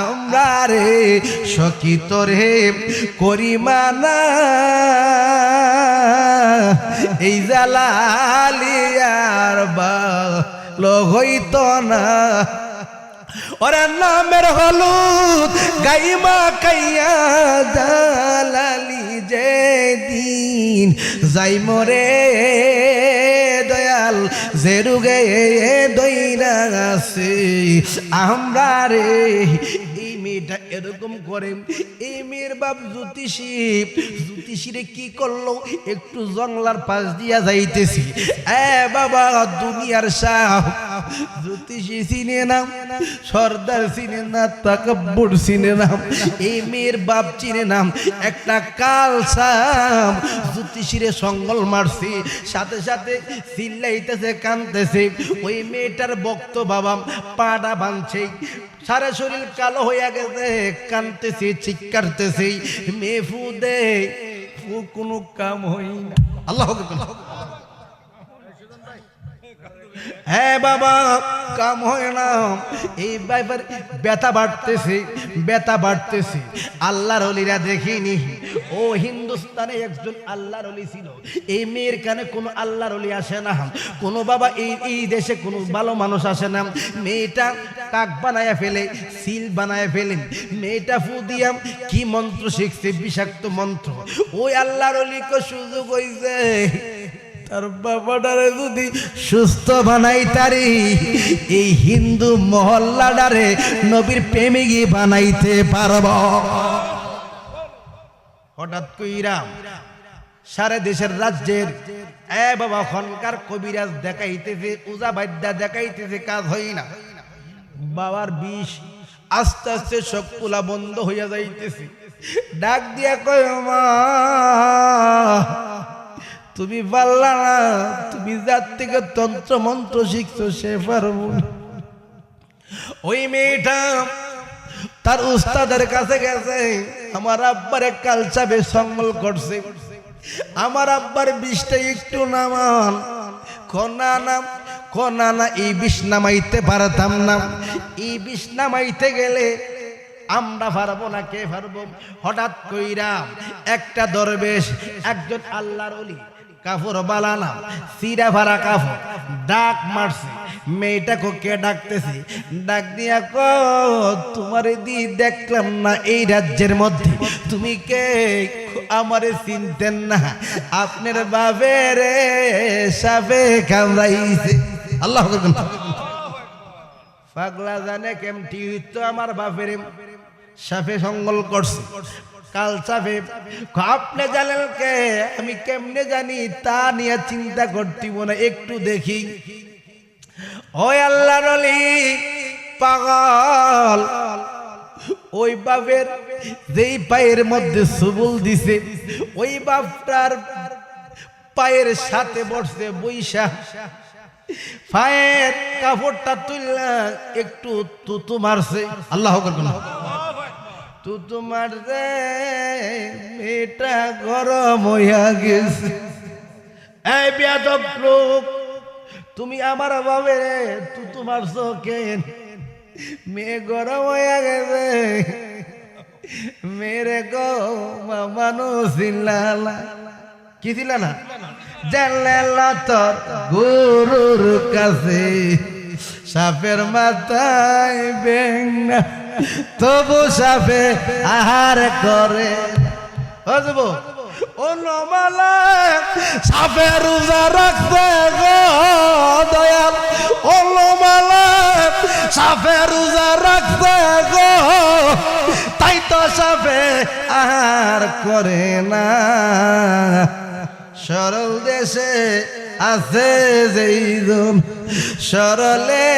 আমরা রে সখী তোরে করিমানা, এই জালালিয়ার ভালো হইত না। ওরা নামের হলুদ গাইমা কাইয়া জালালি যে দিন যাই মরে দয়াল যে রোগে দইরাছি আমরা রে। এই মেয়েটা এরকম করে, এই মেয়ের বাপ জ্যোতিষী, জ্যোতিষীরে কি করলো, একটু জঙ্গলার পাশ দিয়া যাইতেছি, বাবা দুনিয়ার শাহ জ্যোতিষী চিনে না, সর্দার চিনে না, তাকাব্বুর চিনে না, এই মেয়ের বাপ চিনে না। একটা কালসাম জ্যোতিষীরে সঙ্গল মারছে, সাথে সাথে চিল্লাইতেছে, কানতেছে। ওই মেয়েটার ভক্ত বাবা পাড়া বাঁধছে, সারা শরীর কালো হইয়া গেছে, কানতেছে, চিৎকারতেছে। মেয়ে ফু দে, ফু কোনো কাম হই না। আল্লাহ হ্যাঁ বাবা কাম হয় না, এই ব্যাপার ব্যথা বাড়তেছে। আল্লাহর ওলিরা দেখিনি, ও হিন্দুস্তানে একজন আল্লাহর ওলি ছিল, এই মেয়ের কানে কোনো আল্লাহর ওলি আসে না, কোনো বাবা এই দেশে কোনো ভালো মানুষ আসে না। মেয়েটা কাক বানায়া ফেলে, সিল বানায়া ফেলেন, মেয়েটা ফু দিয়া কি মন্ত্র শিখছে, বিষাক্ত মন্ত্র। ওই আল্লাহর ওলিকে সুযোগ হইছে তার বাবাটারে যদি সুস্থ বানাই তারি, এই হিন্দু মহল্লাটারে নবীর প্রেমিকী বানাইতে পারব। হঠাৎ কইরা সারা দেশের রাজ্যের বাবা খনকার কবিরাজ দেখাইতেছে, উজা বাদ্যা দেখাইতেছে, কাজ হয় না। বাবার বিষ আস্তে আস্তে সব পোলা বন্ধ হইয়া যাইতেছে। ডাক দিয়া কয় মা তুমি পারলা না, তুমি যার থেকে তন্ত্র মন্ত্র শিখছো সে পারবো না। ওই মেয়েটা তার উস্তাদের কাছে গেছে, আমার আব্বারে কালচাবে সংবল করছে, আমার আব্বার বিষটা একটু নামান। কনা না এই বিষ নামাইতে পারতাম না, এই বিষ নামাইতে গেলে আমরা পারবো না, কে পারবো? হঠাৎ কইরা একটা দরবেশ, একজন আল্লাহর ওলি, কাপড় বালানা সিরা ভাড়া কাপড় ডাক মারছে। মেয়েটাকে কে ডাকতেছে, ডাক দিয়া কো তোমারে দি দেখলাম না এই রাজ্যের মধ্যে, তুমি কে? আমারে চিনতেন না, আপনার বাবের সাপে কামড়াইছে। আল্লাহ পাগলা জানে কেমটি তো আমার বাপের সাপে সঙ্গল করছে, কাল চাপে। আপনি জানেন কে? আমি কেমনে জানি তা নিয়ে চিন্তা করতিব না, একটু দেখি। ওই আল্লাহর ওলি পাগল, ওই বাপের যেই পায়ের মধ্যে সুবুল দিছে, ওই বাপটার পায়ের সাথে বসছে বৈশা, পায়ের কাপড়টা তুললা একটু তুতু মারছে। আল্লাহ তুতু মারছে, মেয়েটা গরম হইয়া গেছে। এই বেয়াদব লোক, তুমি আমার বাবে তুতু মারছো কেন? মেয়ে গরম হইয়া গেছে। মেরে গো মানুষ কি ছিল না, জানলা তোর গুরুর কাছে সাপের মাথায় বেঙ্গা, তবু সাপে আহার করে। ও নমালা সাপে রোজা রাখতে গো দয়াল, ও নমালা সাপে রোজা রাখতে গো, তাই তো সাপে আহার করে না। সরল দেশে আছে যেইজন, সরলে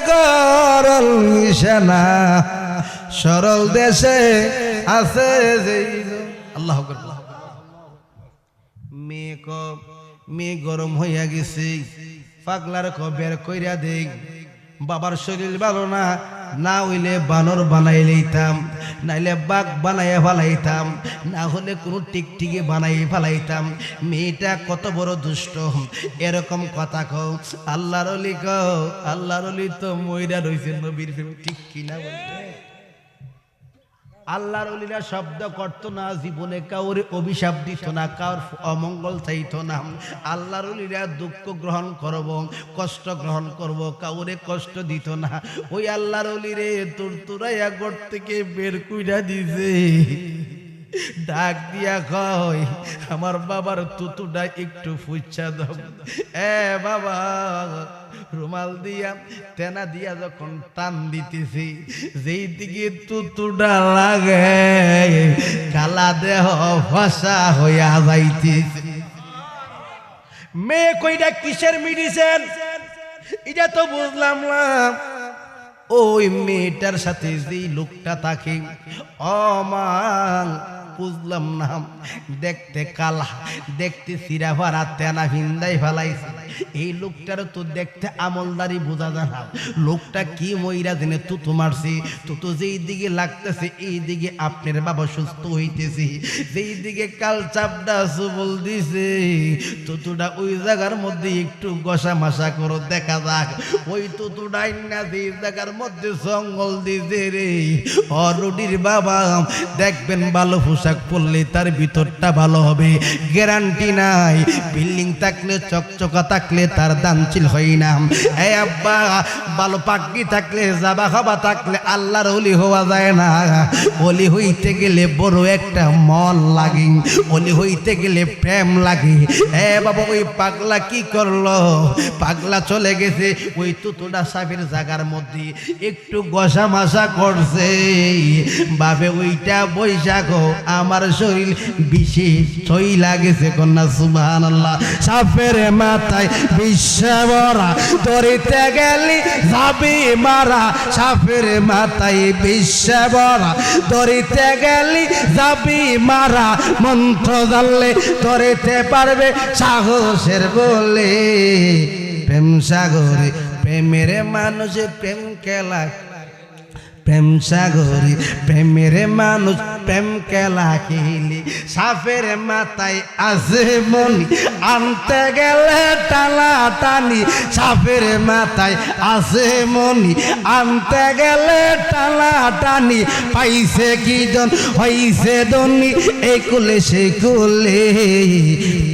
গরল নিশানা, সরল দেশে আছে যেইজন। আল্লাহ মেয়ে গরম হইয়া গেছে, পাগলার বের কইরা দেখ, বাবার শরীর ভালো না, না হইলে বানর বানাই লইতাম, নাইলে বাঘ বানাইয়া ফেলাইতাম, না হলে কোনো টিকটিকি বানাই ফেলাইতাম। মেয়েটা কত বড় দুষ্ট, এরকম কথা কও। আল্লাহর ওলি কও, আল্লাহর ওলি তো মইরা রইছে নবীর প্রেমে, ঠিক কিনা বলতে? আল্লাহর ওলিরা শব্দ করতো না, জীবনে কাউরে অভিশাপ দিত না, কাউর অমঙ্গল চাইতো না। আল্লাহর ওলিরা দুঃখ গ্রহণ করব, কষ্ট গ্রহণ করব, কাউরে কষ্ট দিত না। ওই আল্লাহর ওলিরে তুরতুরাইয়া ঘর থেকে বের কইরা দিছে, ডাক দিয়া কয় আমার বাবার তুতুটা একটু ফুচ্ছা দাও। বাবা রুমাল দিয়া তেনা দিয়া যখন টান দিতেছি, যেই দিকে তুতুটা লাগে কালা দেহ ফসা হইয়া যাইতেছে। মেয়ে কইটা কিসের মেডিসিন এটা তো বুঝলাম না। ওই মেয়েটার সাথে যেই লোকটা থাকে, অমাল বুঝলাম না, দেখতে কালা, দেখতে সিরা ভাড়া তেনা ভিন্দাই ফেলাইছে। এই লোকটার তো দেখতে আমলদারি বোঝা যায় না, লোকটা কি মইরা জেনে তুতু মারছে, তুতু যেই দিকে লাগতেছে এই দিকে আপনার বাবা সুস্থ হইতেছে, যেই দিকে কাল চাপটা সুবল দিছে তুতুটা ওই জায়গার মধ্যে একটু গসা মাসা করো দেখা যাক ওই তুতুটাই না যেই জায়গার মধ্যে জঙ্গল দিছে রে অরুডির বাবা দেখবেন ভালো পোশাক পরলে তার ভিতরটা ভালো হবে, গ্যারান্টি নাই। বিল্ডিং থাকলে চকচকা থাকলে তার দাম ছিল হয় না। এই আব্বা ভালো পাগড়ি থাকলে জাবা খাবা থাকলে আল্লাহর ওলি হওয়া যায় না। ওলি হইতে গেলে বড় একটা মন লাগে, ওলি হইতে গেলে প্রেম লাগে। এ বাবা ওই পাগলা কি করলো, পাগলা চলে গেছে ওই তুতুডা সাহেবের জায়গার মধ্যে একটু গসা মাসা করছে, বাবে ওইটা বৈশাখ আমার শরীর বিশেষ ছই লাগেছে কন্যা সুবহানাল্লাহ। সাপের মাথায় বিশ্বরা ধরিতে গেলি যাবি মারা, সাপের মাথায় বিশ্বরা ধরিতে গেলি যাবি মারা, মন্ত্র জানলে ধরিতে পারবে সাহসের বলে। প্রেম সাগরে প্রেমের মানুষে প্রেম খেলা, প্রেম সাগরে প্রেমের মানুষ প্রেম খেলা খেলি, সাপের মাথায় আসে মনি আনতে গেলে টানা টানি, সাপের মাথায় আসে মনি আনতে গেলে টানা টানি, পাইছে কি জন হইছে দনি এই কুলে সে কুলে।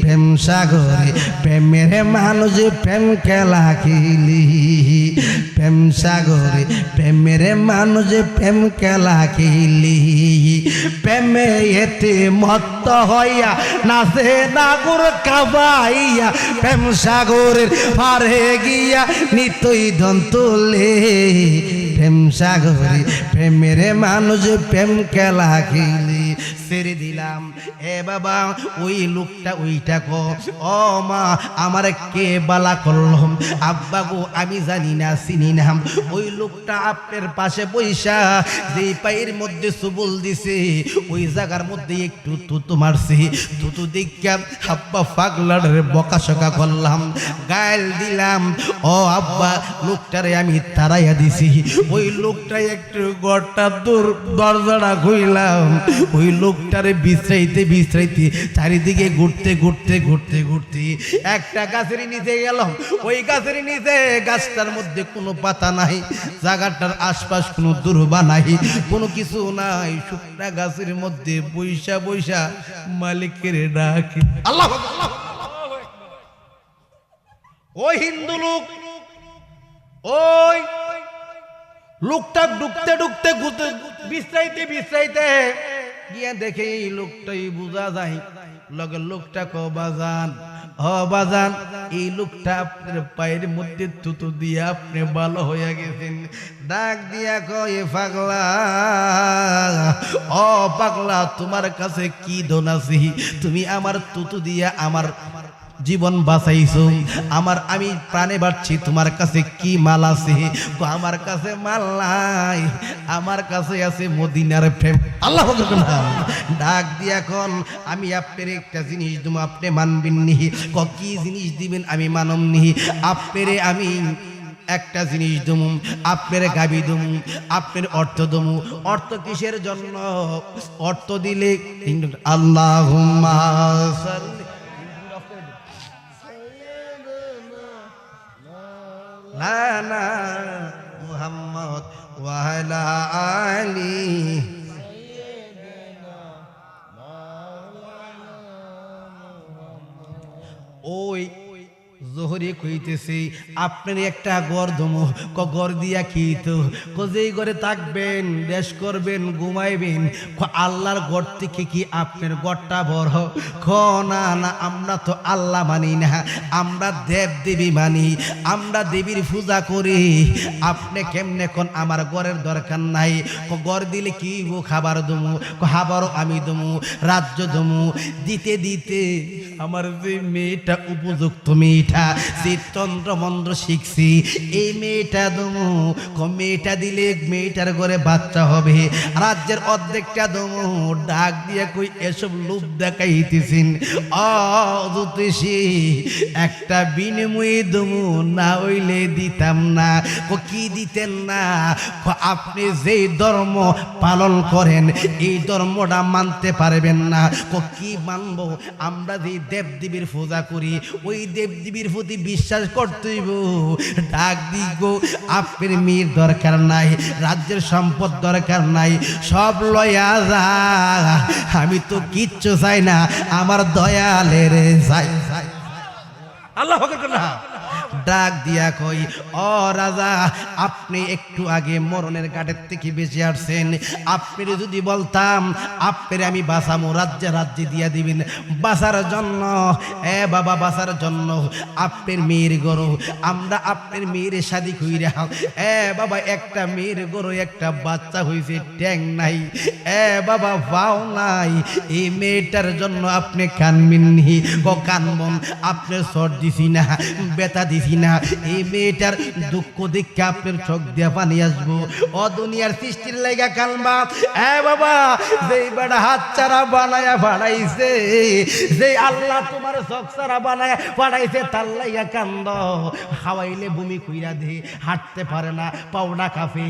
প্রেম সাগরে প্রেমের মানুষ প্রেম খেলা খেলি, প্রেম সাগরে প্রেমের মানুষ প্রেম খেলা খেলি, প্রেমে এতে মত্ত হইয়া নাচে নাগুর কাবাইয়া, প্রেম সাগরের পারে গিয়া নিতই ধন তুলে। প্রেম সাগরে প্রেমের মানুষ প্রেম খেলা খেলি। ছেড়ে দিলাম এ বাবা ওই লোকটা ওইটা কো, ও মা আমার কে বালা করলাম, আব্বা গো আমি জানি না চিনি না। ওই লোকটা আপনার পাশে পয়সা যেই পায়ের মধ্যে সুবল দিছে ওই জায়গার মধ্যে একটু তুতু মারছে, তুতু দেখা আব্বা পাগলার বকাশকা করলাম, গাল দিলাম। ও আব্বা লোকটারে আমি তাড়াইয়া দিছি, ওই লোকটা একটু ঘরটা দরজাটা খুইলাম, ওই লোকটারে বিশ্রাইতে বিশ্রাইতে চারিদিকে ঘুরতে ঘুরতে ঘুরতে ঘুরতে একটা গাছের নিচে গেলাম। ওই গাছের নিচে গাছটার মধ্যে কোনো পাতা নাই, জায়গাটার আশপাশ কোনো দুর্বা নাই, কোনো কিছু নাই, শুকনা গাছের মধ্যে বৈশা বৈশা মালিকের ডাকে আল্লাহ। ওই হিন্দু লোক ওই লোকটা ডুবতে ডুবতে ঘুরতে বিশ্রাইতে বিশ্রাইতে গিয়া দেখে এই লোকটাই বোঝা যায়, লগে লোকটা কো বাজান, ও বাজান এই লোকটা আপনার পায়ের মধ্যে তুতু দিয়ে আপনি ভালো হয়ে গেছেন। ডাক দিয়া কয় পাগলা, ও পাগলা তোমার কাছে কি ধন আছে, তুমি আমার তুতু দিয়া আমার জীবন বাঁচাইছো, আমি প্রাণে বাঁচছি, তোমার কাছে কি মাল আছে? আমার কাছে মাল নাই, আমার কাছে আছে মদিনার প্রেম। আল্লাহ ডাক দিয়া এখন আমি আপনার একটা জিনিস দেবো, আপনি মানবেন নি? কি জিনিস দিবেন? আমি মানব নি। আপনারে আমি একটা জিনিস দমু, আপনার গাবি দমু, আপনার অর্থ দমু। অর্থ কিসের জন্য? অর্থ দিলে আল্লাহুম্মা সাল্লি লানা মুহাম্মদ ওয়া আলা আলি। ওই জোহরে কইতেছি আপনার একটা গড় দমু, গড় দিয়া খেতো, যেই ঘরে থাকবেন দেশ করবেন ঘুমাইবেন, আল্লাহর গড় থেকে কি আপনার গড়টা বড়? না না, আমরা তো আল্লাহ মানি না, আমরা দেব দেবী মানি, আমরা দেবীর পূজা করি। আপনি কেমনে কোন আমার গড়ের দরকার নাই, গড় দিলে কি খাবার দমু, খাবারও আমি দমু, রাজ্য দমু। দিতে দিতে আমার যে মেয়েটা উপযুক্ত মেয়েটা চিত্তন্ত্র মন্ত্র শিখছি এই মেয়েটা দমু মেয়েটা দিলে মেয়েটার ঘরে বাচ্চা হবে রাজ্যের অর্ধেকটা দমু ডাক দিয়ে কই এসব লোভ দেখাইতেছেন জ্যোতিষী একটা বিনিময়ে দমু না হইলে দিতাম না কি দিতেন না আপনি যেই ধর্ম পালন করেন এই ধর্মটা মানতে পারবেন না কি মানবো আমরা যে দেবদেবীর পূজা করি ওই দেবদেবীর প্রতি বিশ্বাস করতেইব ডাক দিব আপনার মেয়ের দরকার নাই রাজ্যের সম্পদ দরকার নাই সব লয়া যা আমি তো কিচ্ছু চাই না আমার দয়ালের চাই আল্লাহ না ডাক দিয়া কই ও রাজা আপনি একটু আগে মরণের ঘাটের থেকে বেঁচে আসছেন আপনি যদি বলতাম আপনারে আমি বাঁচামো রাজ্যে দিয়া দিবেন বাঁচার জন্য বাবা বাঁচার জন্য আপনার মেয়ের গরু আমরা আপনার মেয়ের শাদি কইরা বাবা একটা মেয়ের গরু একটা বাচ্চা হয়েছে ট্যাং নাই বাবা পাও নাই এই মেয়েটার জন্য আপনি কানবেননি কানবন আপনি সর দিছি না বেতা দিছি না এই মেয়েটার দুঃখ দেখে আপনার চোখ দিয়ে পানি আসবো ও দুনিয়ার সৃষ্টির লাগা কানবা বাবা যেই বেটা হাত ছাড়া বানায়া বানাইছে যে আল্লাহ তোমার চোখ ছাড়া বানায়া বানাইছে তার লাগা কান্দ খাওয়াইলে বমি কইরা দে হাঁটতে পারে না পাওনা কাফে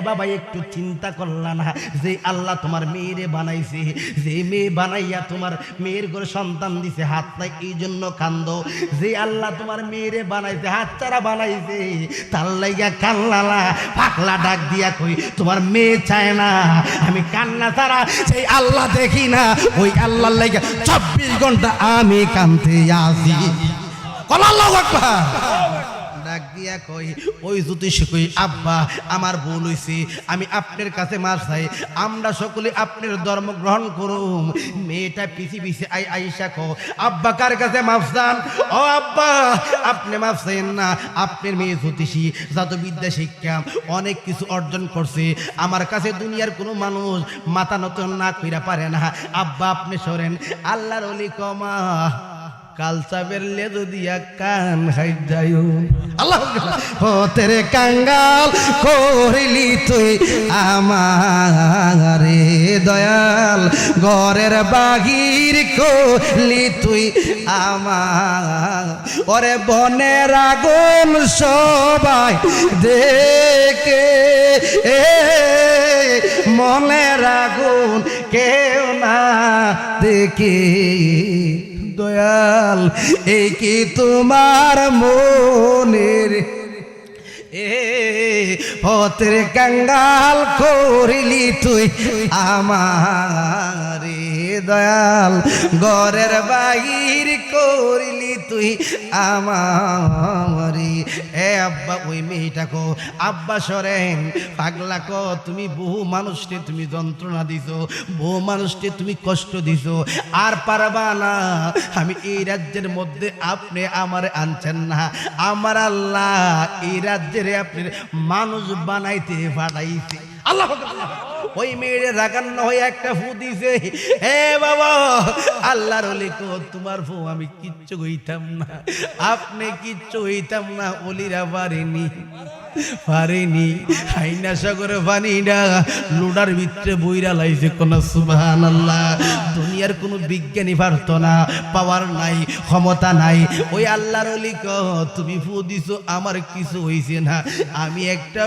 বাবা একটু চিন্তা করলা না যে আল্লাহ তোমার মেয়েরে বানাইছে যে মেয়ে বানাইয়া তোমার মেয়ের ঘরে সন্তান দিছে হাত নাই এই জন্য কান্দ যে আল্লাহ তোমার মেয়েরে বানাইছে হাত ছাড়া বানাইছে তার লাইগা কান্নালা পাগলা ডাক দিয়া কই তোমার মেয়ে চায় না আমি কান্না ছাড়া সেই আল্লাহ দেখি না ওই আল্লাহর লাইগা 24 ঘন্টা আমি কাঁদতে আসি আল্লাহু আকবার ডাক দিয়া কই ওই জ্যোতিষ কই আব্বা আমার ভুল হইছে আমি আপনার কাছে মার চাই আমরা সকলে আপনার ধর্ম গ্রহণ করুম মেয়েটা পিছি পিছি আইসা কো আব্বা কার কাছে মাফ চান ও আব্বা আপনি মাফ চাইেন না আপনার মেয়ে জ্যোতিষী জাদুবিদ্যা শিক্ষা অনেক কিছু অর্জন করছে আমার কাছে দুনিয়ার কোনো মানুষ মাথা নত না কইরা পারে না আব্বা আপনি সরেন আল্লাহর ওলি কমা কালচাবের লেদু দিয়া কান হাই যায়ু আল্লাহ ও তেরে কাঙ্গাল করিলি তুই আমারে দয়াল ঘরের বাহির করলি তুই আমার ওরে বনের আগুন সবাই দেখে মনের আগুন কেউ না দেখে দয়াল এই কি তোমার মনের হতের কাঙ্গাল করিলি তুই আমারে দয়াল ঘরের বাহির করিলি তুই আমারে আব্বা ওই মেয়েটা কো আব্বা সরেন পাগলা কো তুমি বহু মানুষকে তুমি যন্ত্রণা দিছো বহু মানুষকে তুমি কষ্ট দিছো আর পারবা না আমি এই রাজ্যের মধ্যে আপনি আমারে আনছেন না আমার আল্লাহ এই রাজ্যের আপনি মানুষ বানাইতে পাঠাইছে আল্লাহ ওই মেয়ের রাগান্ন হয়ে একটা ফু দিছে বাবা আল্লাহর ওলি কো তোমার ফু আমি কিচ্ছু হইতাম না আপনি কিচ্ছু হইতাম না ওলিরা পারেনি হাইনা সাগরে পানিটা লুডার ভিতরে বইরা লাইছে কোন সুবহানাল্লাহ দুনিয়ার কোনো বিজ্ঞানী পারতো না পাওয়ার নাই ক্ষমতা নাই ওই আল্লাহর ওলি কো তুমি ফু দিছো আমার কিছু হইছে না আমি একটা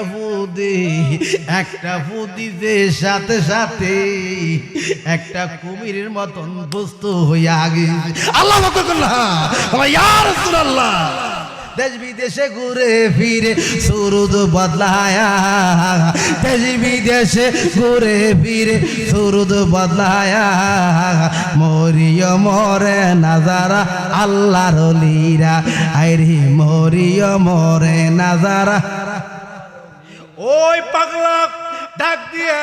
ফু দিতে সাথে সাথে একটা কুমিরের মতন বস্তু হইয়া গেছে আল্লাহ ইয়া রাসূলুল্লাহ দেশ বিদেশে ঘুরে ফিরে সুরুদ বদলায়া দেশ বিদেশে ঘুরে ফিরে সুরুদ বদলায়া মরিয় মরে নাজারা আল্লাহর ওলিরা আইরে মরিয় মরে নাজারা ওই পাগলা ডাক দিয়া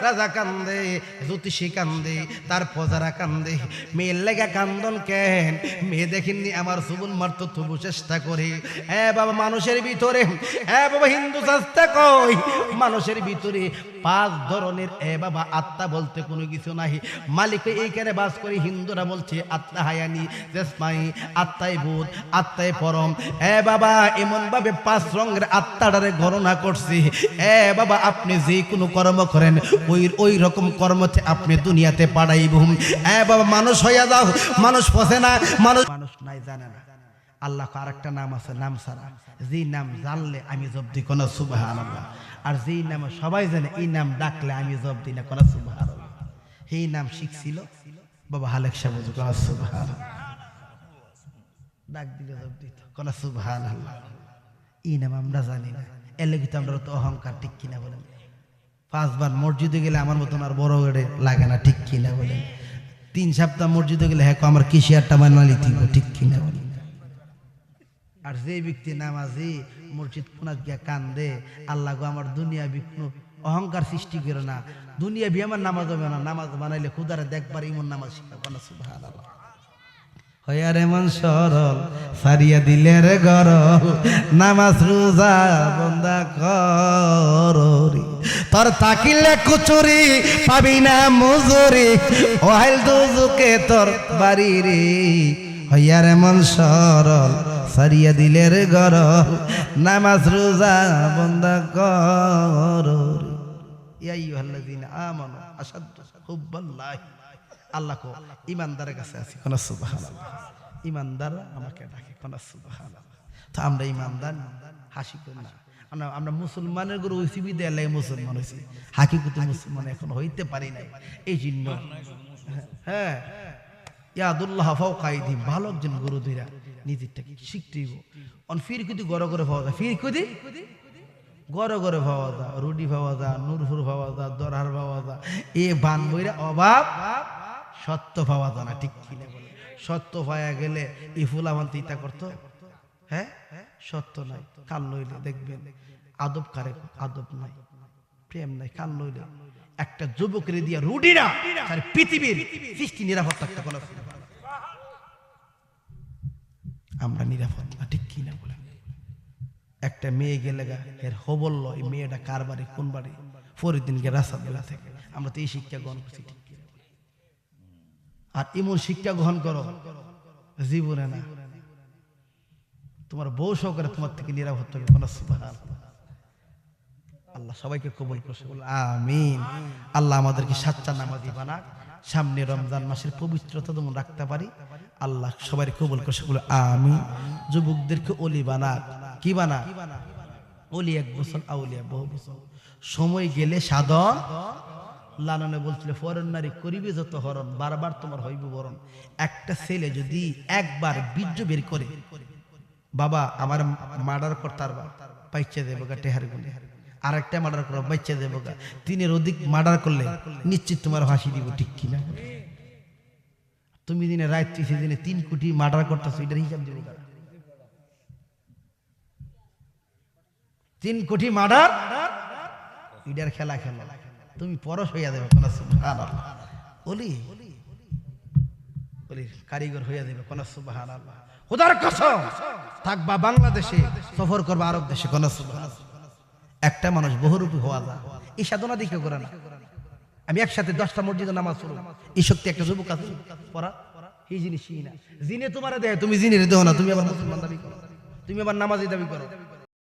রাজা কান্দে জ্যোতিষী কান্দে তার প্রজারা কান্দে মেয়ের লেগা কান্দন কেন মেয়ে দেখেননি আমার সুবুন মারতো তবু চেষ্টা করে বাবা মানুষের ভিতরে বাবা হিন্দু শাস্ত্রে কই মানুষের ভিতরে পাঁচ ধরনের এ বাবা আত্মা বলতে কোনো কিছু নাই। মালিক এইখানে বাস করে হিন্দুরা বলছে আত্মা হায়ানি জেসমাই, আত্মাই ভূত, আত্মাই পরম। এ বাবা এমন ভাবে পাঁচ রঙের আত্মাটারে গণনা করছি। এ বাবা আপনি যে কোনো কর্ম করেন ওই রকম কর্মতে আপনি দুনিয়াতে পাঠাইব। এ বাবা মানুষ হইয়া যাও, মানুষ ফসে না, মানুষ নাই জানে না। আল্লাহ আর একটা নাম আছে, নাম ছাড়া যেই নাম জানলে আমি জব দিই কোন সুবহানাল্লাহ, আর যেই নাম সবাই জানে এই নাম ডাকলে আমি জব দিই না কোন সুবহানাল্লাহ। এই নাম শিখছিল বাবা হালেক সাহেব কোন সুবহানাল্লাহ, ডাক দিলে জব দিত কোন সুবহানাল্লাহ। এই নাম আমরা জানি না, এর লাগি তো আমরা তো অহংকার, ঠিক কিনা বলেন? পাঁচবার মসজিদে গেলে আমার মতন আর বড় গেড়ে লাগে না, ঠিক কিনা বলেন? 3 সপ্তাহ মসজিদে গেলে হ্যাঁ আমার কিসিয়ারটা মানালি দিব, ঠিক কিনা বলেন? আর যে ব্যক্তি নামাজি মসজিদ কোনাত গিয়া কান্দে, আল্লাহ গো আমার দুনিয়া বিষ্ণু অহংকার সৃষ্টি করে না, দুনিয়া বি আমার নামাজ হবে না, নামাজ বানাইলে খুদারে দেখবার ইমন নামাজ শিখাবো না। সুবহানাল্লাহ। হইয়ারে মন সরল সারিয়া দিলের গরল, নামাজ রোজা বন্দা কররি, তোর তাকিলে কুচুরি পাবি না মজুরি, ওহাইল দুজুকে তোর বাড়ি রে। হইয়ারে মন সরল সারিয়া দিলের গরল, নামাজ রোজা বন্দা কররি। ইয়া আইয়ুহাল্লাযীনা আমানু আশাদ্দু হুব্বাল্লাহি। আল্লাহ কো ইমানদারের কাছে আছি কোন সুবহানাল্লাহ। ইমানদার আমাকে ডাকে কোন সুবহানাল্লাহ। তো আমরা ইমানদার, হাসি করি না। আমরা মুসলমানের গরু হইছি বিদায় লাগে মুসলমান হইছি, হাকিকতে মুসলমান এখন হইতে পারি নাই। এই জন্য হ্যাঁ ইয়াদুল্লাহ ফাওকা আইদিহিম, ভালো একজন গুরু ধইরা নিজেরটাকে শিখতেইব। অন ফির কুদি গড় গড়ে পাওয়া যায়, ফির কুদি গড় গড়ে পাওয়া যায়, রুডি পাওয়া যায়, নূরপুর পাওয়া যায়, দরহার পাওয়া যায়, এ বান বইরা অভাব সত্য পাওয়া যায় না, ঠিক কিনা বলে? সত্য পাওয়া গেলে এই ফুলামান তিতা করতো, হ্যাঁ সত্য নাই। কাল লইলে দেখবেন আদব কারে, আদব নাই, প্রেম নাই। কাল লইলে একটা যুবকের দিয়া রুডিরা পৃথিবীর সৃষ্টি নিরাপদ থাকতে কোনো, আমরা নিরাপদ না, ঠিক কিনা বলে? একটা মেয়ে গেলে গা এর হবল্ল, এই মেয়েটা কার বাড়ি কোন বাড়ি ফরিদিনকে রাস্তা বেলা থেকে, আমরা তো এই শিক্ষা গ্রহণ করছি, ঠিক কিনা? আর এমন শিক্ষা গ্রহণ করো জীবনে না, তোমার বউ সহকারে তোমার থেকে নিরাপদ থাকবে কোন সুবহানাল্লাহ। আল্লাহ সবাইকে কবুল করছে, বল আমিন। আল্লাহ আমাদেরকে সাচ্চা নামাজি বানাক, সামনে রমজান মাসের পবিত্রতা যেমন রাখতে পারি আল্লাহ সবাই কবুল করছে, বলে আমিন। যুবকদেরকে ওলি বানাক, কি বানা? ওলি 1 বছর, আউলিয়া বহু বছর। সময় গেলে সাধন লালনে বলছিল ফরেন নারী করিবে যত হরণ, বারবার তোমার হইব বরণ। একটা ছেলে যদি একবার বীর্য বের করে, বাবা আমার মার্ডার করতার পাইচা দেবো গা টেহার গুনে, আর একটা মার্ডার করো বাচ্চা দেবো গা, 3-এর অধিক মার্ডার করলে নিশ্চিত তোমার ফাঁসি দিব, ঠিক কিনা? তুমি দিনে রাত দিনে 3 কোটি মার্ডার করতেছো, এটার হিসাব দিব গা। 3 কোটি মার্ডার, এটার খেলা খেলা তুমি পরশ হইয়া দেবে কোন সুবহানাল্লাহ। ওলি ওলি কারিগর হইয়া দেবে কোন সুবহানাল্লাহ। খোদার কসম থাকবা বাংলাদেশে, সফর করবা আরব দেশে কোন সুবহানাল্লাহ। একটা মানুষ বহুরূপী হওয়া যায়, এই সাধনা দিকে করে না। আমি একসাথে 10টা মসজিদে নামাজ পড়ব, এই শক্তি একটা যুবক আছে পড়া, এই জিনিসই না। জিনে তোমার দেয়, তুমি জিনের দেও না, তুমি আবার মুসলমান দাবি করো, তুমি আবার নামাজি দাবি করো।